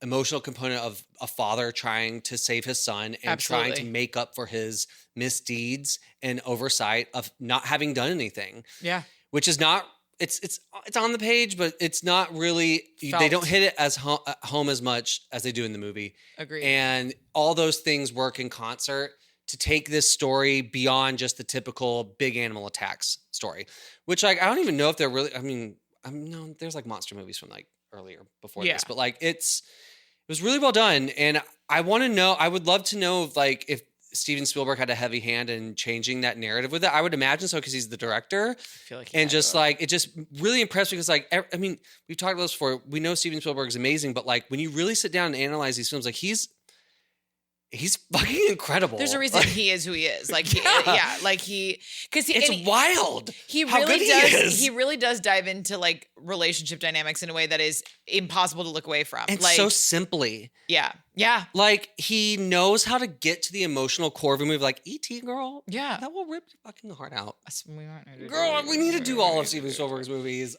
[SPEAKER 2] emotional component of a father trying to save his son and trying to make up for his misdeeds and oversight of not having done anything.
[SPEAKER 1] Yeah.
[SPEAKER 2] Which is not, it's on the page, but it's not really, they don't hit it as home as much as they do in the movie.
[SPEAKER 1] Agreed.
[SPEAKER 2] And all those things work in concert to take this story beyond just the typical big animal attacks story, which like, I don't even know if they're really, no, there's like monster movies from like earlier before this, but like it was really well done. And I want to know, I would love to know if Steven Spielberg had a heavy hand in changing that narrative with it. I would imagine so because he's the director. I feel like and just like, it just really impressed me because like, I mean, we've talked about this before. We know Steven Spielberg is amazing, but like when you really sit down and analyze these films, like he's fucking incredible.
[SPEAKER 1] There's a reason he is who he is. Like,
[SPEAKER 2] it's wild.
[SPEAKER 1] He really does. He really does dive into like relationship dynamics in a way that is impossible to look away from.
[SPEAKER 2] And
[SPEAKER 1] like,
[SPEAKER 2] so simply.
[SPEAKER 1] Yeah. Yeah.
[SPEAKER 2] Like he knows how to get to the emotional core of a movie. Like E.T. girl.
[SPEAKER 1] Yeah.
[SPEAKER 2] That will rip your fucking heart out.
[SPEAKER 1] Girl,
[SPEAKER 2] we need to do all of Steven Spielberg's movies.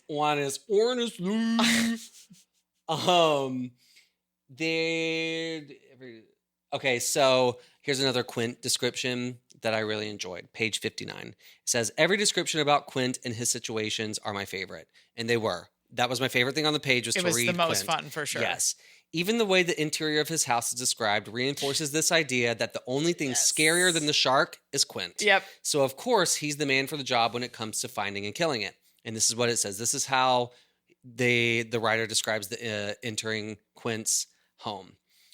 [SPEAKER 2] Okay, so here's another Quint description that I really enjoyed. Page 59. It says, every description about Quint and his situations are my favorite. And they were. That was my favorite thing on the page was to read Quint.
[SPEAKER 1] It was the most fun, for sure.
[SPEAKER 2] Yes. Even the way the interior of his house is described reinforces this idea that the only thing scarier than the shark is Quint.
[SPEAKER 1] Yep.
[SPEAKER 2] So, of course, he's the man for the job when it comes to finding and killing it. And this is what it says. This is how the writer describes the entering Quint's home.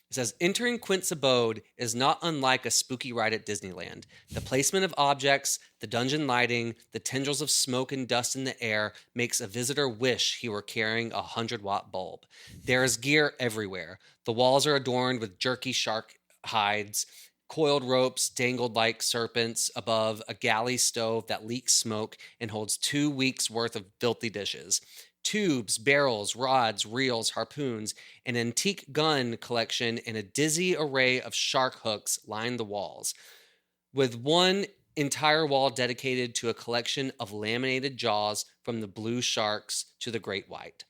[SPEAKER 2] It says, entering Quint's abode is not unlike a spooky ride at Disneyland. The placement of objects, the dungeon lighting, the tendrils of smoke and dust in the air makes a visitor wish he were carrying a 100-watt bulb. There is gear everywhere. The walls are adorned with jerky shark hides, coiled ropes dangled like serpents above a galley stove that leaks smoke and holds 2 weeks' worth of filthy dishes. Tubes, barrels, rods, reels, harpoons, an antique gun collection, and a dizzy array of shark hooks line the walls, with one entire wall dedicated to a collection of laminated jaws from the blue sharks to the great white.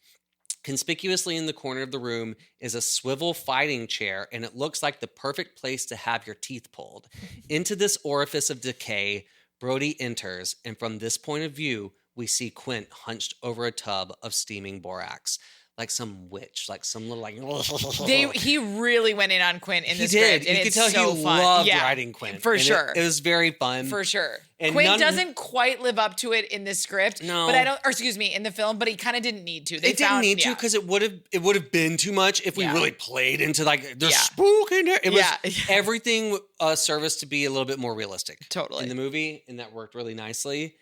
[SPEAKER 2] Conspicuously in the corner of the room is a swivel fighting chair, and it looks like the perfect place to have your teeth pulled. Into this orifice of decay, Brody enters, and from this point of view, we see Quint hunched over a tub of steaming borax, like some witch, like some little like.
[SPEAKER 1] He really went in on Quint in this script.
[SPEAKER 2] You could tell he loved writing Quint.
[SPEAKER 1] For sure.
[SPEAKER 2] It was very fun.
[SPEAKER 1] For sure.
[SPEAKER 2] And
[SPEAKER 1] Quint doesn't quite live up to it in this script.
[SPEAKER 2] No.
[SPEAKER 1] But in the film, but he kind of didn't need to.
[SPEAKER 2] It didn't need to because it would have been too much if we really played into like the spook in there. It was everything service to be a little bit more realistic.
[SPEAKER 1] Totally.
[SPEAKER 2] In the movie, and that worked really nicely.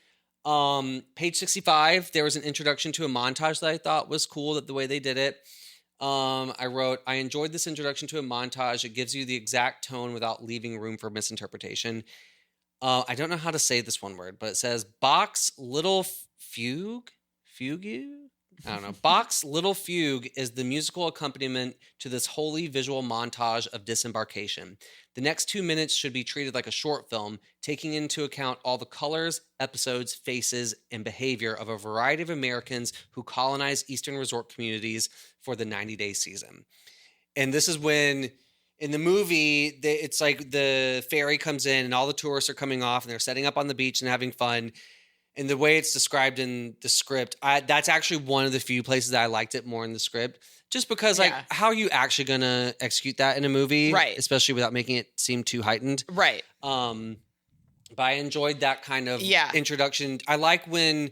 [SPEAKER 2] Page 65, there was an introduction to a montage that I thought was cool, that the way they did it. I wrote, I enjoyed this introduction to a montage. It gives you the exact tone without leaving room for misinterpretation. I don't know how to say this one word, but it says Bach's Little Fugue? I don't know. Bach's Little Fugue is the musical accompaniment to this wholly visual montage of disembarkation. The next 2 minutes should be treated like a short film, taking into account all the colors, episodes, faces, and behavior of a variety of Americans who colonized Eastern resort communities for the 90-day season. And this is when, in the movie, it's like the ferry comes in and all the tourists are coming off and they're setting up on the beach and having fun. And the way it's described in the script, that's actually one of the few places that I liked it more in the script. Just because, like, how are you actually going to execute that in a movie?
[SPEAKER 1] Right.
[SPEAKER 2] Especially without making it seem too heightened.
[SPEAKER 1] Right.
[SPEAKER 2] But I enjoyed that kind of introduction. I like when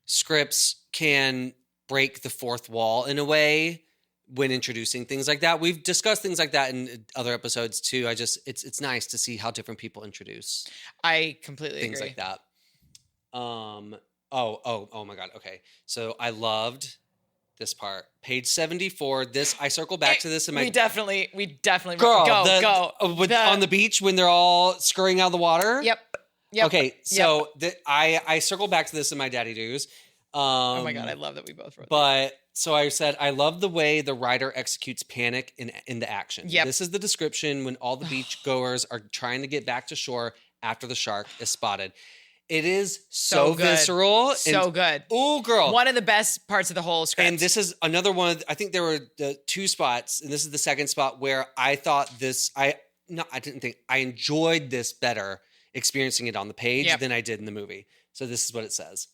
[SPEAKER 2] scripts can break the fourth wall in a way when introducing things like that. We've discussed things like that in other episodes too. It's nice to see how different people introduce.
[SPEAKER 1] I completely
[SPEAKER 2] things
[SPEAKER 1] agree.
[SPEAKER 2] like that. Oh my God. Okay. So I loved this part. Page 74. I circle back to this in my.
[SPEAKER 1] We definitely
[SPEAKER 2] Girl,
[SPEAKER 1] go.
[SPEAKER 2] On the beach when they're all scurrying out of the water.
[SPEAKER 1] Yep.
[SPEAKER 2] Okay. So I circle back to this in my daddy do's.
[SPEAKER 1] Oh my God. I love that we both wrote
[SPEAKER 2] that. So I said, I love the way the writer executes panic in the action.
[SPEAKER 1] Yep.
[SPEAKER 2] This is the description when all the beach goers are trying to get back to shore after the shark is spotted. It is so visceral.
[SPEAKER 1] So good.
[SPEAKER 2] Oh, girl.
[SPEAKER 1] One of the best parts of the whole script.
[SPEAKER 2] And this is another one. I think there were the two spots, and this is the second spot where I thought I enjoyed this better experiencing it on the page than I did in the movie. So this is what it says.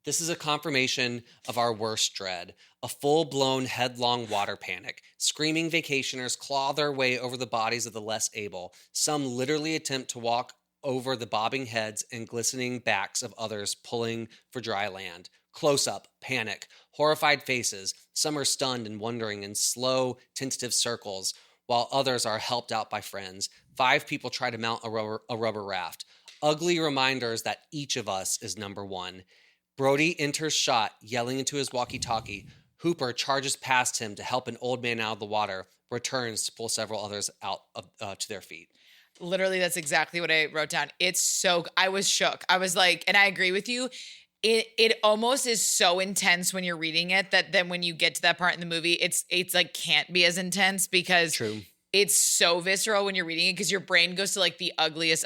[SPEAKER 2] This is a confirmation of our worst dread, a full-blown headlong water panic. Screaming vacationers claw their way over the bodies of the less able. Some literally attempt to walk over the bobbing heads and glistening backs of others pulling for dry land. Close up, panic, horrified faces. Some are stunned and wondering in slow, tentative circles, while others are helped out by friends. 5 people try to mount a rubber raft. Ugly reminders that each of us is number one. Brody enters shot, yelling into his walkie-talkie. Hooper charges past him to help an old man out of the water, returns to pull several others out to their feet.
[SPEAKER 1] Literally, that's exactly what I wrote down. I was shook. I was like, and I agree with you. It almost is so intense when you're reading it that then when you get to that part in the movie, it's like can't be as intense because
[SPEAKER 2] True.
[SPEAKER 1] It's so visceral when you're reading it because your brain goes to like the ugliest.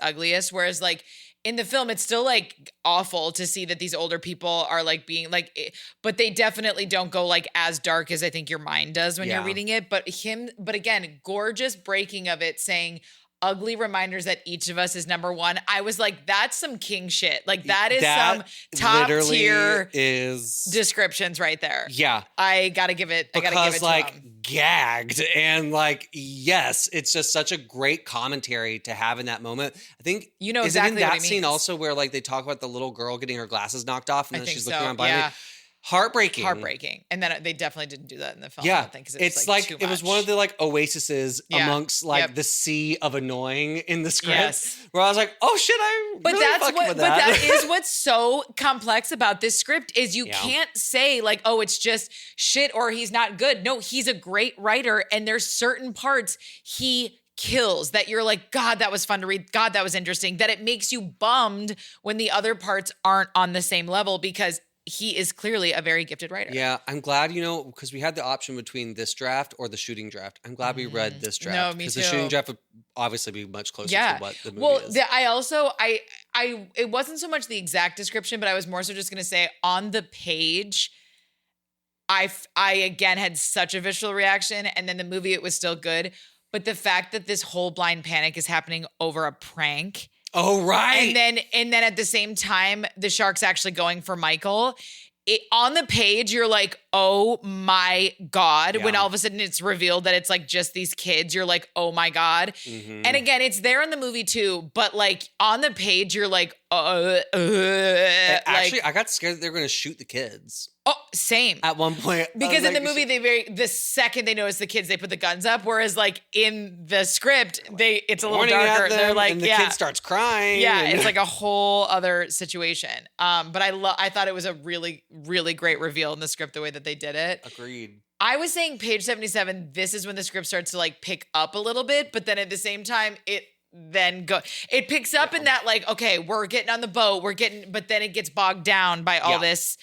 [SPEAKER 1] Whereas like in the film, it's still like awful to see that these older people are like being like, but they definitely don't go like as dark as I think your mind does when you're reading it. But again, gorgeous breaking of it saying, ugly reminders that each of us is number one. I was like, that's some king shit. Like that is some top tier descriptions right there.
[SPEAKER 2] Yeah.
[SPEAKER 1] I gotta give it
[SPEAKER 2] because
[SPEAKER 1] to
[SPEAKER 2] like
[SPEAKER 1] him.
[SPEAKER 2] Gagged and like, yes, it's just such a great commentary to have in that moment. I think,
[SPEAKER 1] you know,
[SPEAKER 2] is
[SPEAKER 1] exactly
[SPEAKER 2] it in that
[SPEAKER 1] what
[SPEAKER 2] scene also where like they talk about the little girl getting her glasses knocked off and then she's looking around by me? Heartbreaking. And then they definitely didn't do that in the film. Yeah.
[SPEAKER 1] I don't think, 'cause it's like too much.
[SPEAKER 2] It was one of the like oases amongst like the sea of annoying in the script where I was like, oh shit,
[SPEAKER 1] But that is what's so complex about this script is you can't say like, oh, it's just shit or he's not good. No, he's a great writer and there's certain parts he kills that you're like, God, that was fun to read. God, that was interesting. That it makes you bummed when the other parts aren't on the same level because he is clearly a very gifted writer.
[SPEAKER 2] Yeah, I'm glad, because we had the option between this draft or the shooting draft. I'm glad we read this draft.
[SPEAKER 1] No, me too.
[SPEAKER 2] Because the shooting draft would obviously be much closer to what the movie is.
[SPEAKER 1] I also, it wasn't so much the exact description, but I was more so just going to say on the page, I again had such a visceral reaction and then the movie, it was still good. But the fact that this whole blind panic is happening over a prank.
[SPEAKER 2] Oh, right.
[SPEAKER 1] And then at the same time, the shark's actually going for Michael. On the page, you're like, oh my God. Yeah. When all of a sudden it's revealed that it's like just these kids, you're like, oh my God. Mm-hmm. And again, it's there in the movie too, but like on the page, you're like,
[SPEAKER 2] actually, I got scared that they were going to shoot the kids.
[SPEAKER 1] Oh, same.
[SPEAKER 2] At one point.
[SPEAKER 1] Because in the movie, the second they notice the kids, they put the guns up. Whereas like in the script, it's a little darker. They're like,
[SPEAKER 2] and the kid starts crying.
[SPEAKER 1] Yeah, it's like a whole other situation. But I thought it was a really, really great reveal in the script, the way that they did it.
[SPEAKER 2] Agreed.
[SPEAKER 1] I was saying page 77, this is when the script starts to like pick up a little bit. But then at the same time, it picks up in that like, okay, we're getting on the boat. But then it gets bogged down by all this.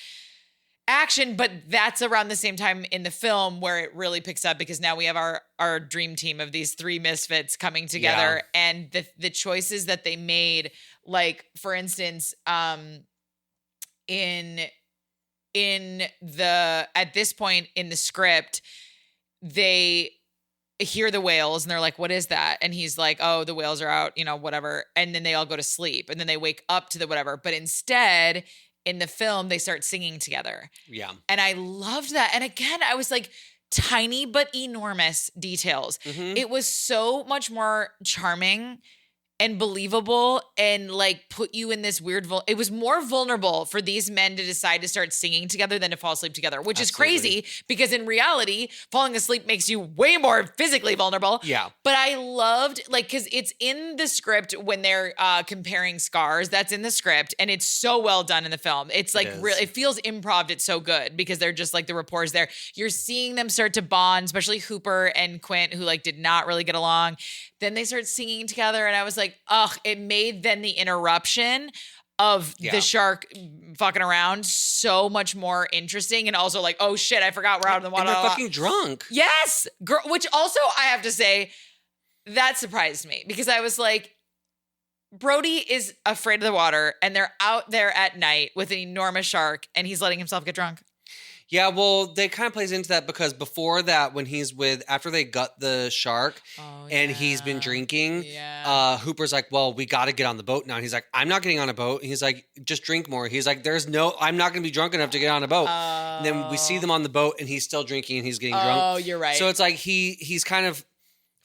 [SPEAKER 1] action, but that's around the same time in the film where it really picks up because now we have our dream team of these three misfits coming together and the choices that they made, like for instance, in the at this point in the script, they hear the whales and they're like, what is that? And he's like, oh, the whales are out, whatever. And then they all go to sleep and then they wake up to the whatever. But instead, in the film, they start singing together.
[SPEAKER 2] Yeah.
[SPEAKER 1] And I loved that. And again, I was like, tiny but enormous details.
[SPEAKER 2] Mm-hmm.
[SPEAKER 1] It was so much more charming and believable and like put you in this weird, it was more vulnerable for these men to decide to start singing together than to fall asleep together, which is crazy because in reality, falling asleep makes you way more physically vulnerable.
[SPEAKER 2] Yeah.
[SPEAKER 1] But I loved cause it's in the script when they're comparing scars, that's in the script and it's so well done in the film. It's like really, it feels improv. It's so good because they're just like the rapport's there. You're seeing them start to bond, especially Hooper and Quint who like did not really get along. Then they start singing together and I was like, ugh, it made then the interruption of the shark fucking around so much more interesting and also like, oh shit, I forgot we're out in the water.
[SPEAKER 2] And they're fucking drunk.
[SPEAKER 1] Yes. Girl, which also I have to say, that surprised me because I was like, Brody is afraid of the water and they're out there at night with an enormous shark and he's letting himself get drunk.
[SPEAKER 2] Yeah, well, they kind of plays into that because before that, when after they gut the shark and he's been drinking, Hooper's like, well, we got to get on the boat now. And he's like, I'm not getting on a boat. And he's like, just drink more. He's like, I'm not going to be drunk enough to get on a boat. And then we see them on the boat and he's still drinking and he's getting drunk.
[SPEAKER 1] Oh, you're right.
[SPEAKER 2] So it's like he's kind of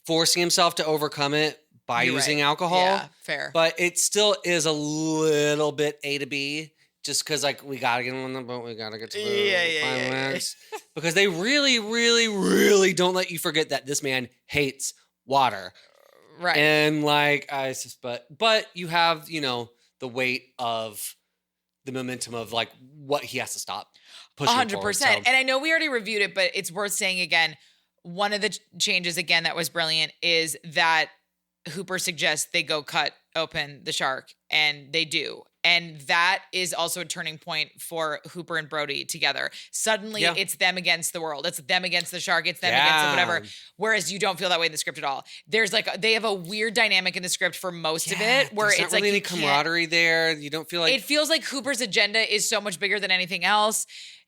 [SPEAKER 2] forcing himself to overcome it by using alcohol.
[SPEAKER 1] Yeah, fair.
[SPEAKER 2] But it still is a little bit A to B. Just because, like, we got to get on the boat. We got to get to the climax. Because they really, really, really don't let you forget that this man hates water.
[SPEAKER 1] Right.
[SPEAKER 2] And, like, but you have, the weight of the momentum of, like, what he has to stop pushing
[SPEAKER 1] 100%.
[SPEAKER 2] forward, so.
[SPEAKER 1] And I know we already reviewed it, but it's worth saying again, one of the changes, again, that was brilliant is that Hooper suggests they go cut open the shark, and they do. And that is also a turning point for Hooper and Brody together. Suddenly, it's them against the world. It's them against the shark. It's them against whatever. Whereas you don't feel that way in the script at all. There's they have a weird dynamic in the script for most of it, where it's
[SPEAKER 2] not
[SPEAKER 1] like
[SPEAKER 2] really any camaraderie there. You don't feel like
[SPEAKER 1] it feels like Hooper's agenda is so much bigger than anything else.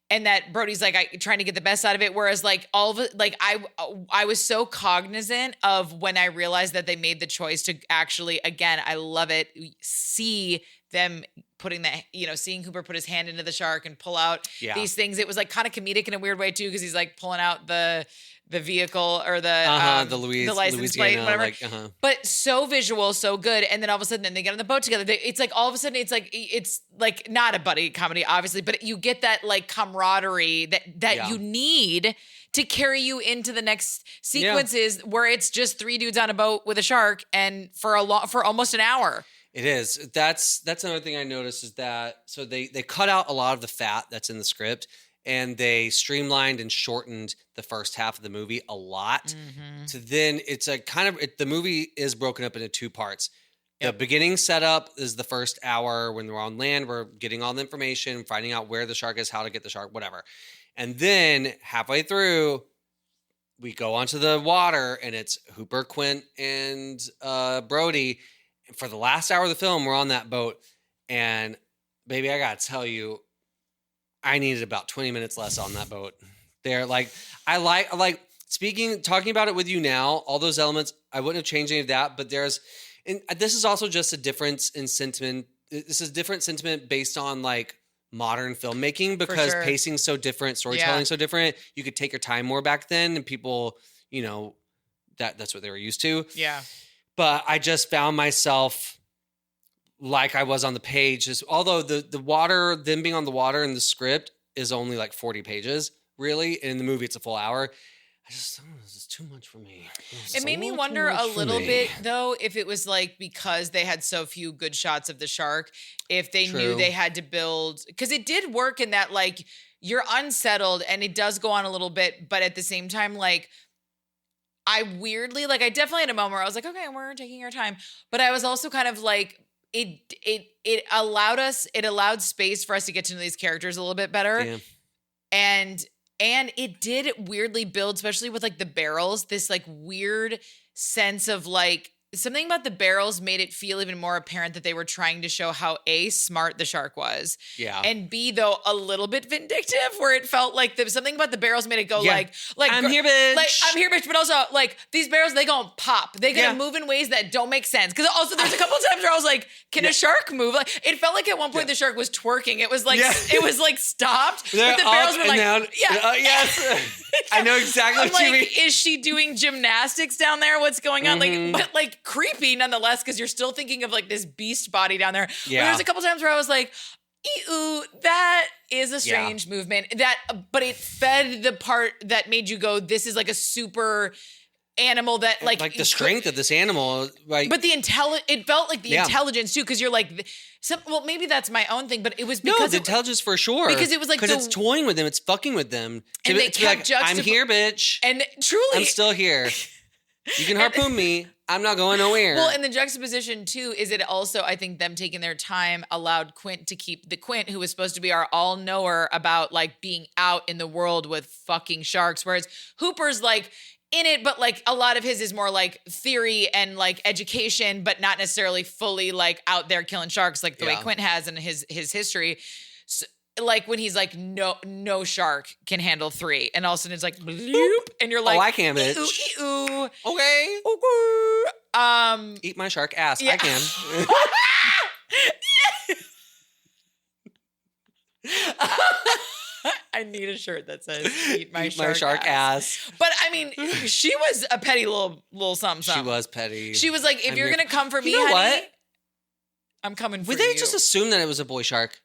[SPEAKER 1] And that Brody's like trying to get the best out of it. Whereas like all of it, like I was so cognizant of when I realized that they made the choice to actually, again, I love it, see them putting that, seeing Hooper put his hand into the shark and pull out these things. It was like kind of comedic in a weird way too, because he's like pulling out the vehicle or the license plate, whatever. But so visual, so good. And then all of a sudden, then they get on the boat together. It's like all of a sudden, it's like not a buddy comedy, obviously, but you get that like camaraderie that you need to carry you into the next sequences where it's just three dudes on a boat with a shark and for almost an hour.
[SPEAKER 2] It is. That's another thing I noticed is that so they cut out a lot of the fat that's in the script and they streamlined and shortened the first half of the movie a lot. Mm-hmm. So then it's a kind of the movie is broken up into two parts. The beginning setup is the first hour when we're on land, we're getting all the information, finding out where the shark is, how to get the shark, whatever. And then halfway through, we go onto the water and it's Hooper, Quint, and Brody. For the last hour of the film, we're on that boat, and baby, I gotta tell you, I needed about 20 minutes less on that boat. They're like, talking about it with you now, all those elements, I wouldn't have changed any of that, but and this is also just a difference in sentiment. This is different sentiment based on like modern filmmaking because pacing's so different, storytelling's so different. You could take your time more back then, and people, that's what they were used to.
[SPEAKER 1] Yeah.
[SPEAKER 2] But I just found myself like I was on the page. Although the water, them being on the water in the script is only like 40 pages, really. And in the movie, it's a full hour. This is too much for me.
[SPEAKER 1] It made me wonder a little bit, though, if it was like because they had so few good shots of the shark, if they knew they had to build. Because it did work in that, like, you're unsettled and it does go on a little bit. But at the same time, like, I definitely had a moment where I was like, okay, we're taking our time. But I was also kind of like, it allowed space for us to get to know these characters a little bit better. And it did weirdly build, especially with like the barrels, this like weird sense of like something about the barrels made it feel even more apparent that they were trying to show how A, smart the shark was.
[SPEAKER 2] Yeah.
[SPEAKER 1] And B, though, a little bit vindictive, where it felt like something about the barrels made it go like
[SPEAKER 2] I'm here, bitch.
[SPEAKER 1] Like, I'm here, bitch. But also, like, these barrels, they gonna pop. They gonna move in ways that don't make sense. Because also there's a couple times where I was like, can a shark move? Like, it felt like at one point the shark was twerking. It was like, it was like stopped. But the barrels were like,
[SPEAKER 2] down. Yes. I know exactly what you mean.
[SPEAKER 1] Is she doing gymnastics down there? What's going on? Like, but like creepy nonetheless, because you're still thinking of like this beast body down there. Yeah. But there's a couple times where I was like, ew, that is a strange movement. But it fed the part that made you go, this is like a super animal that like
[SPEAKER 2] the strength of this animal, like,
[SPEAKER 1] but it felt like the intelligence too, because you're like, well, maybe that's my own thing, but it was because
[SPEAKER 2] the intelligence for sure,
[SPEAKER 1] because it was like
[SPEAKER 2] because it's toying with them, it's fucking with them,
[SPEAKER 1] and they kept
[SPEAKER 2] like, I'm here, bitch,
[SPEAKER 1] and truly,
[SPEAKER 2] I'm still here. You can harpoon me. I'm not going nowhere.
[SPEAKER 1] Well, and the juxtaposition too is it also, I think, them taking their time allowed Quint to keep the Quint who was supposed to be our all knower about like being out in the world with fucking sharks, whereas Hooper's like in it, but like a lot of his is more like theory and like education, but not necessarily fully like out there killing sharks like the way Quint has in his history. So, like when he's like, no shark can handle 3, and all of a sudden it's like, bloop, and you're like,
[SPEAKER 2] I can, bitch. Okay. Eat my shark ass. I can.
[SPEAKER 1] I need a shirt that says "Eat my
[SPEAKER 2] shark ass."
[SPEAKER 1] But I mean, she was a petty little something.
[SPEAKER 2] She was petty.
[SPEAKER 1] She was like, "If you're gonna come for me,
[SPEAKER 2] you know
[SPEAKER 1] honey,
[SPEAKER 2] what?
[SPEAKER 1] I'm coming for you."
[SPEAKER 2] Would they just assume that it was a boy shark?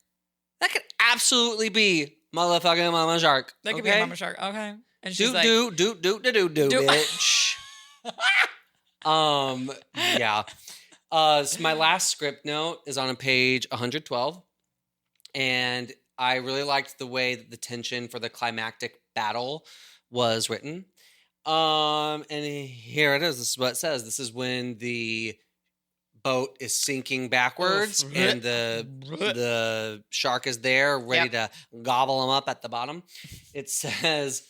[SPEAKER 2] That could absolutely be motherfucking mama shark.
[SPEAKER 1] That could be a mama shark. Okay, and she's like,
[SPEAKER 2] do, bitch. Yeah. So my last script note is on page 112, and I really liked the way that the tension for the climactic battle was written. And here it is. This is what it says. This is when the boat is sinking backwards and the shark is there ready to gobble them up at the bottom. It says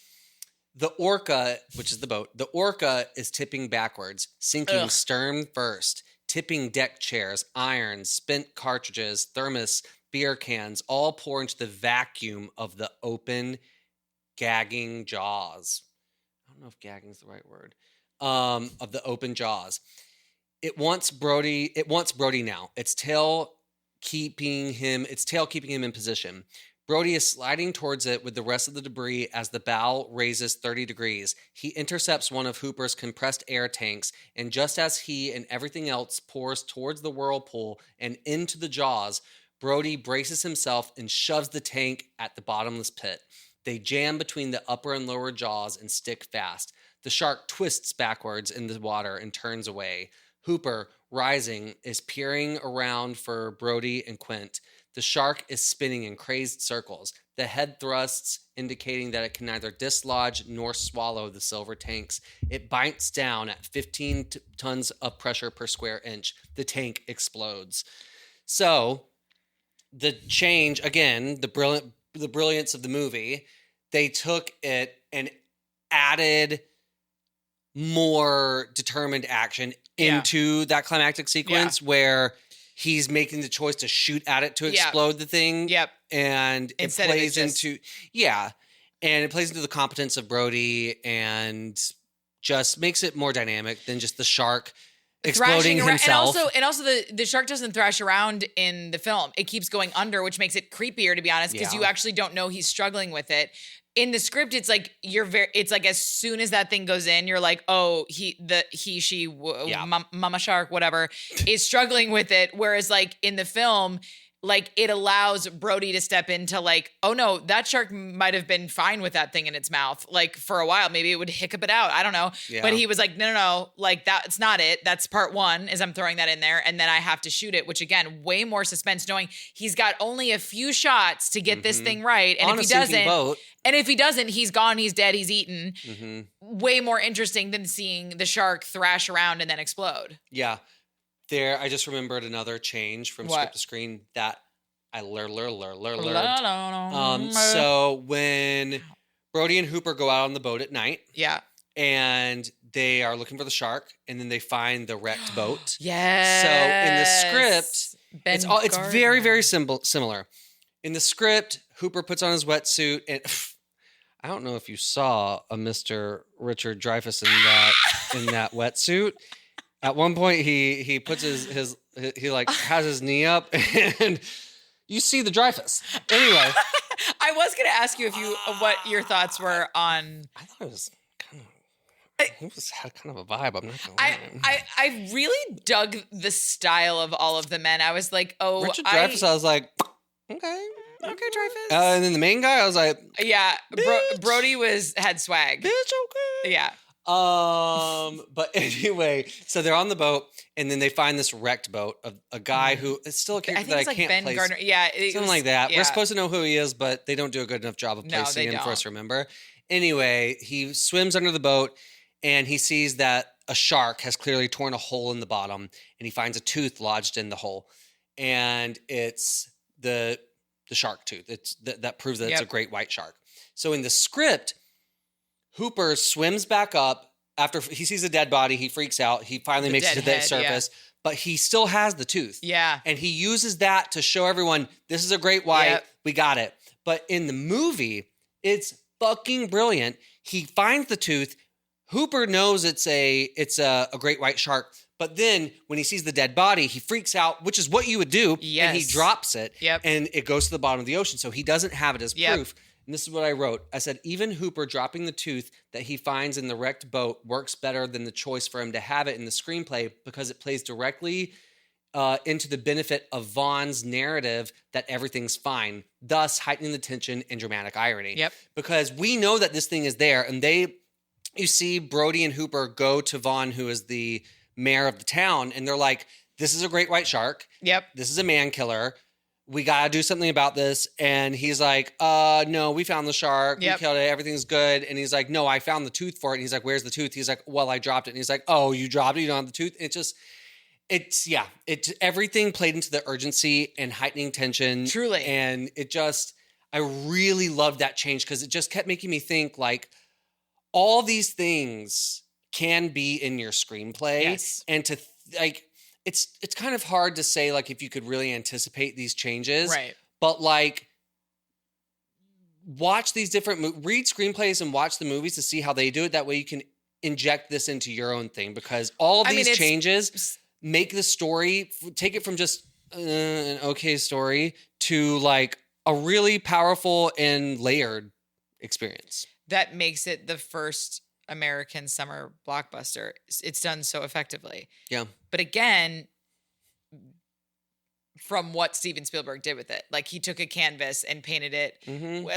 [SPEAKER 2] the orca, which is the boat, the orca is tipping backwards, sinking stern first, tipping deck chairs, irons, spent cartridges, thermos, beer cans, all pour into the vacuum of the open, gagging jaws. I don't know if gagging is the right word. Of the open jaws. It wants Brody now. Its tail keeping him in position. Brody is sliding towards it with the rest of the debris as the bow raises 30 degrees. He intercepts one of Hooper's compressed air tanks, and just as he and everything else pours towards the whirlpool and into the jaws, Brody braces himself and shoves the tank at the bottomless pit. They jam between the upper and lower jaws and stick fast. The shark twists backwards in the water and turns away. Hooper, rising, is peering around for Brody and Quint. The shark is spinning in crazed circles, the head thrusts indicating that it can neither dislodge nor swallow the silver tanks. It bites down at 15 tons of pressure per square inch. The tank explodes. So, the change, again, the brilliance of the movie, they took it and added more determined action into that climactic sequence where he's making the choice to shoot at it to explode the thing. Yep. And it plays into the competence of Brody and just makes it more dynamic than just the shark exploding himself.
[SPEAKER 1] And also the shark doesn't thrash around in the film. It keeps going under, which makes it creepier, to be honest, because you actually don't know he's struggling with it. In the script, it's like it's like as soon as that thing goes in, you're like, oh, mama shark, whatever, is struggling with it. Whereas like in the film, like it allows Brody to step into like, oh no, that shark might have been fine with that thing in its mouth. Like for a while, maybe it would hiccup it out. I don't know. Yeah. But he was like, no, like that's not it. That's part one is I'm throwing that in there. And then I have to shoot it, which again, way more suspense knowing he's got only a few shots to get this thing right. And if he doesn't, he's gone, he's dead, he's eaten. Mm-hmm. Way more interesting than seeing the shark thrash around and then explode.
[SPEAKER 2] Yeah. I just remembered another change from script to screen that I lur.
[SPEAKER 1] Mm.
[SPEAKER 2] So when Brody and Hooper go out on the boat at night,
[SPEAKER 1] Yeah.
[SPEAKER 2] and they are looking for the shark, and then they find the wrecked boat.
[SPEAKER 1] Yes.
[SPEAKER 2] So in the script, it's very, very similar. In the script, Hooper puts on his wetsuit, and I don't know if you saw a Mr. Richard Dreyfuss in that wetsuit. At one point, he puts his like has his knee up, and you see the Dreyfuss. Anyway,
[SPEAKER 1] I was going to ask you what your thoughts were on.
[SPEAKER 2] I thought it was had kind of a vibe. I'm not gonna lie.
[SPEAKER 1] I really dug the style of all of the men. I was like, oh,
[SPEAKER 2] Richard Dreyfuss. I was like, okay,
[SPEAKER 1] Dreyfuss.
[SPEAKER 2] And then the main guy, I was like,
[SPEAKER 1] yeah, Brody had swag.
[SPEAKER 2] bitch, okay,
[SPEAKER 1] Yeah.
[SPEAKER 2] But anyway, so they're on the boat, and then they find this wrecked boat of a guy who is still a character
[SPEAKER 1] I think it's
[SPEAKER 2] can't
[SPEAKER 1] Ben
[SPEAKER 2] place.
[SPEAKER 1] Gardner. Yeah,
[SPEAKER 2] Something like that.
[SPEAKER 1] Yeah.
[SPEAKER 2] We're supposed to know who he is, but they don't do a good enough job of
[SPEAKER 1] No,
[SPEAKER 2] placing
[SPEAKER 1] they
[SPEAKER 2] him for
[SPEAKER 1] don't.
[SPEAKER 2] us to remember. Anyway, he swims under the boat, and he sees that a shark has clearly torn a hole in the bottom, and he finds a tooth lodged in the hole, and it's the shark tooth. It's that proves that it's a great white shark. So in the script, Hooper swims back up after he sees a dead body. He freaks out. He finally makes it to the surface, but he still has the tooth.
[SPEAKER 1] Yeah.
[SPEAKER 2] And he uses that to show everyone, this is a great white. Yep. We got it. But in the movie, it's fucking brilliant. He finds the tooth. Hooper knows it's a great white shark. But then when he sees the dead body, he freaks out, which is what you would do. Yes. And he drops it.
[SPEAKER 1] Yep.
[SPEAKER 2] And it goes to the bottom of the ocean. So he doesn't have it as proof. And this is what I wrote. I said, even Hooper dropping the tooth that he finds in the wrecked boat works better than the choice for him to have it in the screenplay because it plays directly into the benefit of Vaughn's narrative that everything's fine, thus heightening the tension and dramatic irony.
[SPEAKER 1] Yep.
[SPEAKER 2] Because we know that this thing is there, and you see Brody and Hooper go to Vaughn, who is the mayor of the town, and they're like, this is a great white shark.
[SPEAKER 1] Yep.
[SPEAKER 2] This is a man killer. We got to do something about this. And he's like, no, we found the shark.
[SPEAKER 1] Yep.
[SPEAKER 2] We killed it. Everything's good. And he's like, no, I found the tooth for it. And he's like, where's the tooth? He's like, well, I dropped it. And he's like, oh, you dropped it? You don't have the tooth? It's everything played into the urgency and heightening tension.
[SPEAKER 1] Truly.
[SPEAKER 2] And I really loved that change because it just kept making me think like all these things can be in your screenplay.
[SPEAKER 1] Yes.
[SPEAKER 2] And it's kind of hard to say like if you could really anticipate these changes.
[SPEAKER 1] Right.
[SPEAKER 2] But like watch these different read screenplays and watch the movies to see how they do it. That way you can inject this into your own thing because all of these changes make the story, take it from just an okay story to like a really powerful and layered experience.
[SPEAKER 1] That makes it the first American summer blockbuster. It's done so effectively.
[SPEAKER 2] Yeah.
[SPEAKER 1] But again, from what Steven Spielberg did with it, like he took a canvas and painted it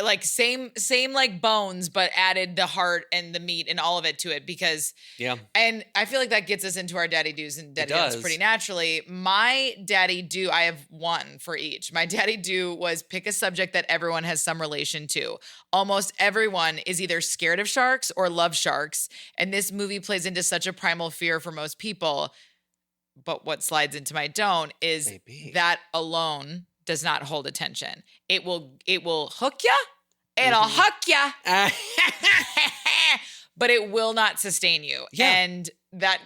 [SPEAKER 1] like same like Bones, but added the heart and the meat and all of it to it because and I feel like that gets us into our daddy do's and daddy don'ts pretty naturally. My daddy do, I have one for each. My daddy do was pick a subject that everyone has some relation to. Almost everyone is either scared of sharks or loves sharks, and this movie plays into such a primal fear for most people. But what slides into my don't is that alone does not hold attention. It will hook ya. It'll hook ya. But it will not sustain you. Yeah. And that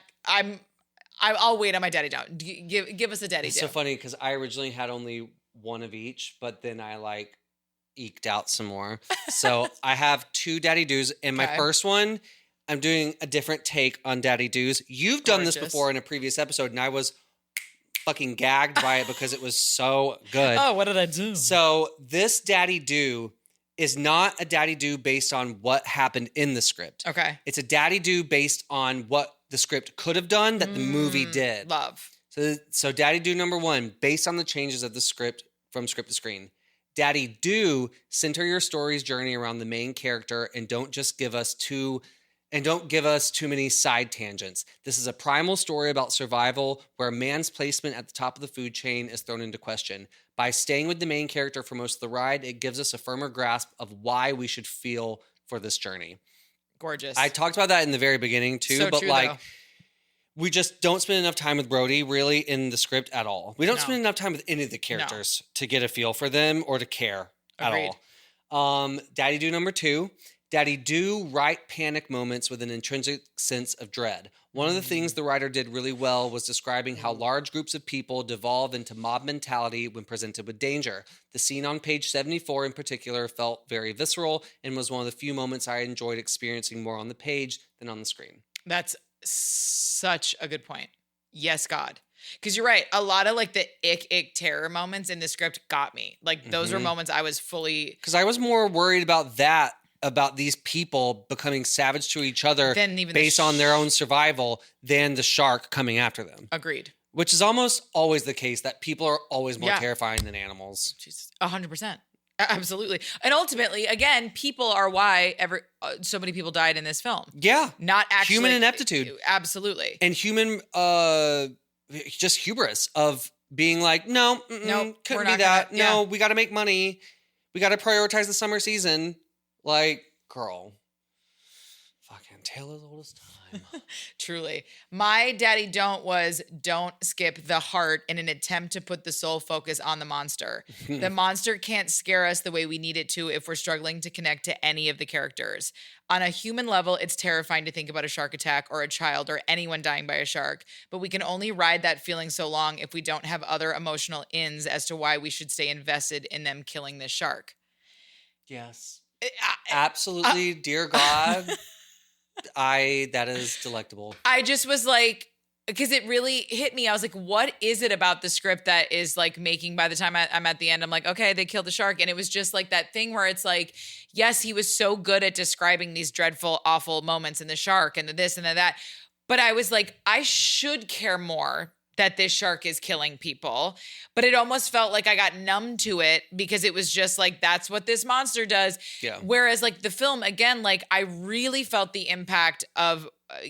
[SPEAKER 1] I'll wait on my daddy don't. Give us a daddy do.
[SPEAKER 2] It's so funny because I originally had only one of each, but then I like eked out some more. So I have two daddy do's, and my first one, I'm doing a different take on daddy do's. You've done this before in a previous episode, and I was fucking gagged by it because it was so good.
[SPEAKER 1] Oh, what did I do?
[SPEAKER 2] So this daddy do is not a daddy do based on what happened in the script.
[SPEAKER 1] Okay.
[SPEAKER 2] It's a daddy do based on what the script could have done that the movie did.
[SPEAKER 1] Love.
[SPEAKER 2] So daddy do number one, based on the changes of the script from script to screen. Daddy do, center your story's journey around the main character and don't give us too many side tangents. This is a primal story about survival where a man's placement at the top of the food chain is thrown into question. By staying with the main character for most of the ride, it gives us a firmer grasp of why we should feel for this journey.
[SPEAKER 1] Gorgeous.
[SPEAKER 2] I talked about that in the very beginning too,
[SPEAKER 1] so
[SPEAKER 2] but
[SPEAKER 1] true,
[SPEAKER 2] like
[SPEAKER 1] though.
[SPEAKER 2] We just don't spend enough time with Brody really in the script at all. We don't
[SPEAKER 1] No.
[SPEAKER 2] spend enough time with any of the characters to get a feel for them or to care
[SPEAKER 1] Agreed.
[SPEAKER 2] at all. Daddy do number 2. Daddy do write panic moments with an intrinsic sense of dread. One of the things the writer did really well was describing how large groups of people devolve into mob mentality when presented with danger. The scene on page 74 in particular felt very visceral and was one of the few moments I enjoyed experiencing more on the page than on the screen.
[SPEAKER 1] That's such a good point. Yes, God. Because you're right. A lot of like the ick terror moments in the script got me. Like those were moments I was fully.
[SPEAKER 2] Because I was more worried about that, about these people becoming savage to each other
[SPEAKER 1] Than even
[SPEAKER 2] based on their own survival than the shark coming after them.
[SPEAKER 1] Agreed.
[SPEAKER 2] Which is almost always the case, that people are always more
[SPEAKER 1] Yeah.
[SPEAKER 2] terrifying than animals.
[SPEAKER 1] Jesus. 100%. Absolutely. And ultimately, again, people are why so many people died in this film.
[SPEAKER 2] Yeah.
[SPEAKER 1] Not actually.
[SPEAKER 2] Human ineptitude.
[SPEAKER 1] Absolutely.
[SPEAKER 2] And human, just hubris of being like, no,
[SPEAKER 1] Nope,
[SPEAKER 2] couldn't
[SPEAKER 1] we're
[SPEAKER 2] be
[SPEAKER 1] not
[SPEAKER 2] that.
[SPEAKER 1] gonna-
[SPEAKER 2] No, we got to make money. We got to prioritize the summer season. Like, girl, fucking tale as old as time.
[SPEAKER 1] Truly. My daddy don't skip the heart in an attempt to put the sole focus on the monster. The monster can't scare us the way we need it to if we're struggling to connect to any of the characters. On a human level, it's terrifying to think about a shark attack or a child or anyone dying by a shark, but we can only ride that feeling so long if we don't have other emotional ins as to why we should stay invested in them killing this shark.
[SPEAKER 2] Yes. Absolutely, dear God. That is delectable.
[SPEAKER 1] I just was like, because it really hit me. I was like, what is it about the script that is like making, by the time I'm at the end, I'm like, okay, they killed the shark. And it was just like that thing where it's like, yes, he was so good at describing these dreadful, awful moments in the shark and the this and the that. But I was like, I should care more that this shark is killing people. But it almost felt like I got numb to it because it was just like, that's what this monster does.
[SPEAKER 2] Yeah.
[SPEAKER 1] Whereas like the film, again, like I really felt the impact of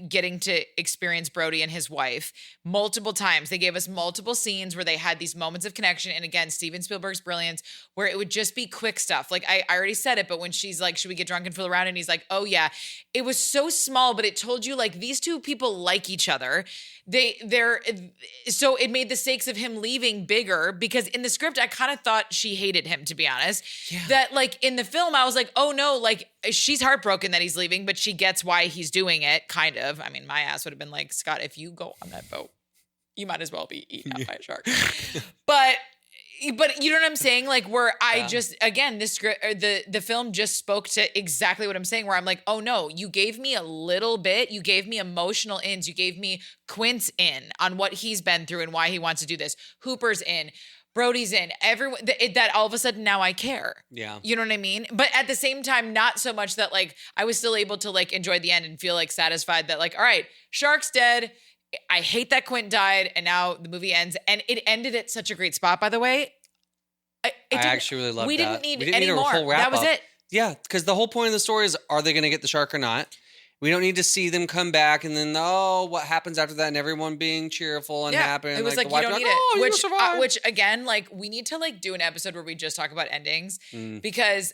[SPEAKER 1] getting to experience Brody and his wife multiple times. They gave us multiple scenes where they had these moments of connection. And again, Steven Spielberg's brilliance, where it would just be quick stuff. Like I already said it, but when she's like, should we get drunk and fool around? And he's like, oh yeah. It was so small, but it told you like these two people like each other. So it made the stakes of him leaving bigger, because in the script, I kind of thought she hated him, to be honest.
[SPEAKER 2] Yeah.
[SPEAKER 1] That like in the film, I was like, oh no, like she's heartbroken that he's leaving, but she gets why he's doing it, kind of. I mean, my ass would have been like, Scott, if you go on that boat, you might as well be eaten out by a shark. But you know what I'm saying? Like where I just, again, this script, or the film just spoke to exactly what I'm saying, where I'm like, oh no, you gave me a little bit. You gave me emotional ins. You gave me Quint's in on what he's been through and why he wants to do this. Hooper's in. Brody's in. Everyone, that all of a sudden now I care.
[SPEAKER 2] Yeah.
[SPEAKER 1] You know what I mean? But at the same time, not so much that like I was still able to like enjoy the end and feel like satisfied that like, all right, shark's dead. I hate that Quint died, and now the movie ends. And it ended at such a great spot, by the way.
[SPEAKER 2] I actually really loved that.
[SPEAKER 1] We didn't need any
[SPEAKER 2] need a
[SPEAKER 1] more.
[SPEAKER 2] whole
[SPEAKER 1] That was
[SPEAKER 2] wrap-up.
[SPEAKER 1] it.
[SPEAKER 2] Yeah, because the whole point of the story is, are they going to get the shark or not? We don't need to see them come back and then, what happens after that, and everyone being cheerful and happy. And
[SPEAKER 1] it was like
[SPEAKER 2] the
[SPEAKER 1] you
[SPEAKER 2] wife
[SPEAKER 1] don't
[SPEAKER 2] be
[SPEAKER 1] need
[SPEAKER 2] "Oh,
[SPEAKER 1] it.
[SPEAKER 2] you survived."
[SPEAKER 1] Which again, like we need to like do an episode where we just talk about endings,
[SPEAKER 2] Mm.
[SPEAKER 1] because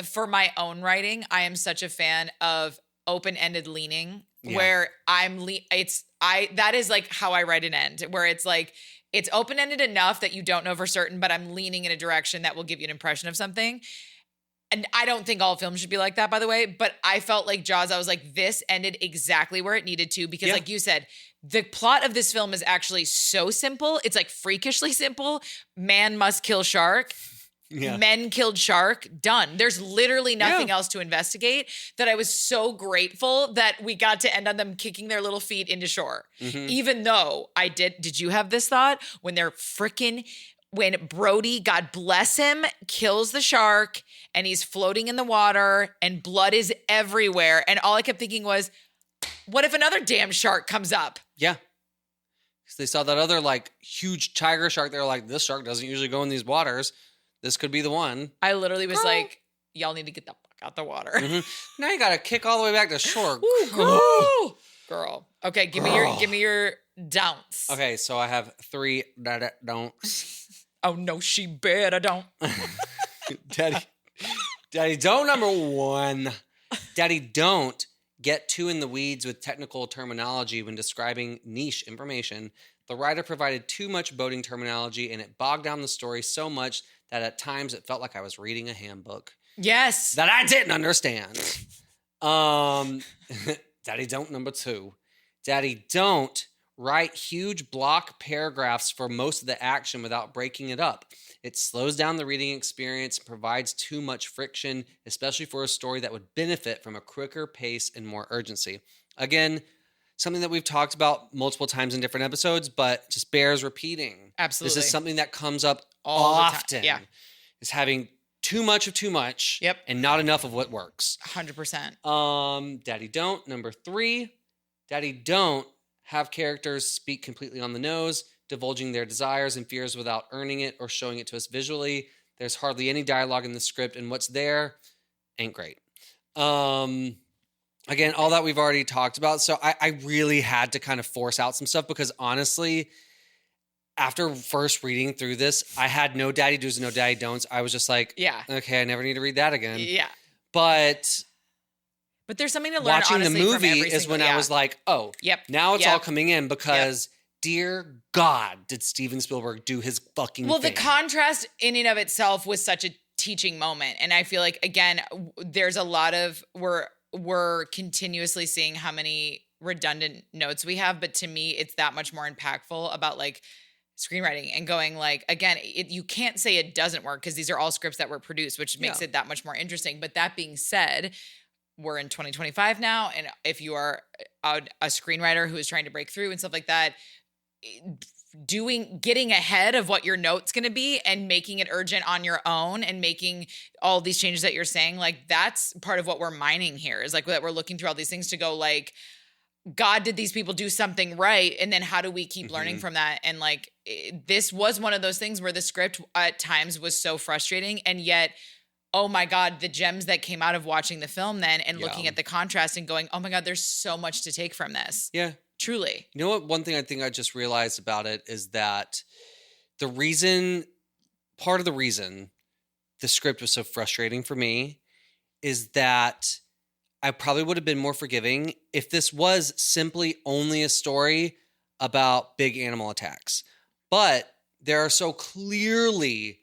[SPEAKER 1] for my own writing, I am such a fan of open-ended leaning,
[SPEAKER 2] Yeah.
[SPEAKER 1] where that is like how I write an end, where it's like it's open-ended enough that you don't know for certain, but I'm leaning in a direction that will give you an impression of something. And I don't think all films should be like that, by the way, but I felt like Jaws, I was like, this ended exactly where it needed to, because like you said, the plot of this film is actually so simple. It's like freakishly simple. Man must kill shark.
[SPEAKER 2] Yeah.
[SPEAKER 1] Men killed shark. Done. There's literally nothing else to investigate, that I was so grateful that we got to end on them kicking their little feet into shore.
[SPEAKER 2] Mhm.
[SPEAKER 1] Even though did you have this thought when when Brody, God bless him, kills the shark and he's floating in the water and blood is everywhere. And all I kept thinking was, what if another damn shark comes up?
[SPEAKER 2] Yeah. Because they saw that other like huge tiger shark. They're like, this shark doesn't usually go in these waters. This could be the one.
[SPEAKER 1] I literally was
[SPEAKER 2] Girl.
[SPEAKER 1] like, y'all need to get the fuck out the water.
[SPEAKER 2] Mhm. Now you got to kick all the way back to shore.
[SPEAKER 1] Woo, girl. Okay, give me your don'ts.
[SPEAKER 2] Okay, so I have 3 don'ts.
[SPEAKER 1] Oh no, she better don't.
[SPEAKER 2] Daddy don't number 1. Daddy don't get too in the weeds with technical terminology when describing niche information, the writer provided too much boating terminology and it bogged down the story so much that at times it felt like I was reading a handbook.
[SPEAKER 1] Yes.
[SPEAKER 2] That I didn't understand. Daddy don't number 2. Daddy don't write huge block paragraphs for most of the action without breaking it up. It slows down the reading experience and provides too much friction, especially for a story that would benefit from a quicker pace and more urgency. Again, something that we've talked about multiple times in different episodes, but just bears repeating.
[SPEAKER 1] Absolutely.
[SPEAKER 2] This is something that comes up
[SPEAKER 1] all
[SPEAKER 2] often.
[SPEAKER 1] The time. Yeah.
[SPEAKER 2] Is having too much of too much.
[SPEAKER 1] Yep.
[SPEAKER 2] And not enough of what works.
[SPEAKER 1] 100%.
[SPEAKER 2] Daddy don't. Number 3, Daddy don't have characters speak completely on the nose, divulging their desires and fears without earning it or showing it to us visually. There's hardly any dialogue in the script, and what's there ain't great. Again, all that we've already talked about. So I really had to kind of force out some stuff because honestly, after first reading through this, I had no daddy do's and no daddy don'ts. I was just like,
[SPEAKER 1] yeah,
[SPEAKER 2] okay, I never need to read that again.
[SPEAKER 1] Yeah.
[SPEAKER 2] But
[SPEAKER 1] there's something to learn.
[SPEAKER 2] Watching
[SPEAKER 1] honestly,
[SPEAKER 2] the movie is when I was like, oh,
[SPEAKER 1] yep,
[SPEAKER 2] now it's all coming in because dear God, did Steven Spielberg do his fucking
[SPEAKER 1] thing.
[SPEAKER 2] The
[SPEAKER 1] contrast in and of itself was such a teaching moment. And I feel like, again, there's a lot of, we're continuously seeing how many redundant notes we have. But to me, it's that much more impactful about like screenwriting and going like, again, you can't say it doesn't work because these are all scripts that were produced, which makes it that much more interesting. But that being said, we're in 2025 now. And if you are a screenwriter who is trying to break through and stuff like that, getting ahead of what your note's going to be and making it urgent on your own and making all these changes that you're saying, like that's part of what we're mining here is like that we're looking through all these things to go like, God, did these people do something right? And then how do we keep learning from that? And like, this was one of those things where the script at times was so frustrating. And yet, oh my God, the gems that came out of watching the film then and looking at the contrast and going, oh my God, there's so much to take from this.
[SPEAKER 2] Yeah.
[SPEAKER 1] Truly.
[SPEAKER 2] You know what? One thing I think I just realized about it is that part of the reason the script was so frustrating for me is that I probably would have been more forgiving if this was simply only a story about big animal attacks. But there are so clearly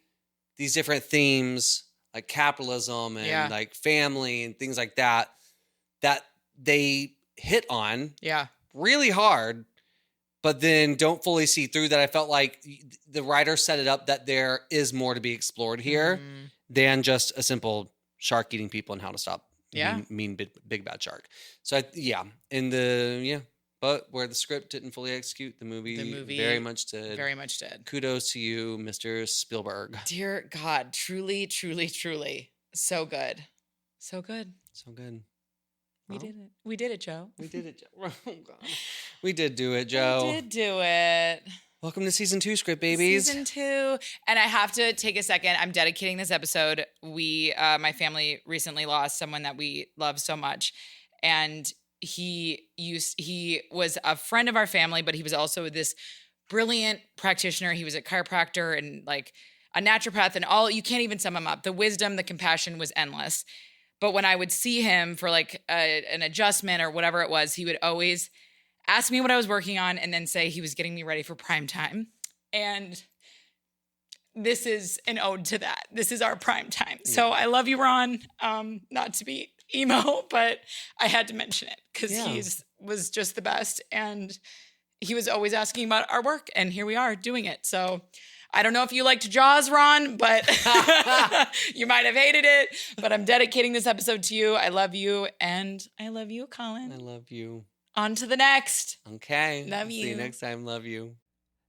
[SPEAKER 2] these different themes like capitalism and like family and things like that they hit on really hard, but then don't fully see through that. I felt like the writer set it up that there is more to be explored here than just a simple shark eating people and how to stop mean big bad shark. So but where the script didn't fully execute, the movie very much did.
[SPEAKER 1] Very much did.
[SPEAKER 2] Kudos to you, Mr. Spielberg.
[SPEAKER 1] Dear God, truly, truly, truly. So good. So good.
[SPEAKER 2] So good.
[SPEAKER 1] We did it. We did it, Joe.
[SPEAKER 2] We did it, Joe. Oh, God. We did do it, Joe.
[SPEAKER 1] We did do it.
[SPEAKER 2] Welcome to season 2, Script Babies.
[SPEAKER 1] Season 2. And I have to take a second. I'm dedicating this episode. My family recently lost someone that we love so much. And he was a friend of our family, but he was also this brilliant practitioner. He was a chiropractor and like a naturopath and all. You can't even sum him up. The wisdom, the compassion was endless. But when I would see him for like an adjustment or whatever it was, he would always ask me what I was working on and then say he was getting me ready for prime time. And this is an ode to that. This is our prime time. So I love you, Ron. Not to be emo, but I had to mention it because he was just the best. And he was always asking about our work. And here we are doing it. So I don't know if you liked Jaws, Ron, but you might have hated it. But I'm dedicating this episode to you. I love you. And I love you, Colin.
[SPEAKER 2] I love you.
[SPEAKER 1] On to the next.
[SPEAKER 2] Okay.
[SPEAKER 1] Love you.
[SPEAKER 2] See you next time. Love you.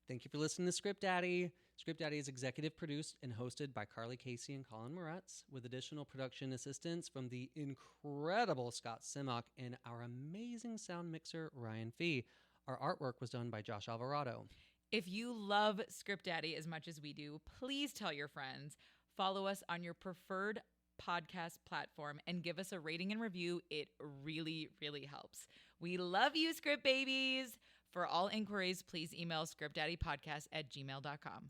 [SPEAKER 2] Thank you for listening to Script Daddy. Script Daddy is executive produced and hosted by Carly Casey and Colin Moretz, with additional production assistance from the incredible Scott Simmock and our amazing sound mixer, Ryan Fee. Our artwork was done by Josh Alvarado.
[SPEAKER 1] If you love Script Daddy as much as we do, please tell your friends. Follow us on your preferred podcast platform and give us a rating and review. It really, really helps. We love you, Script Babies. For all inquiries, please email scriptdaddypodcast@gmail.com.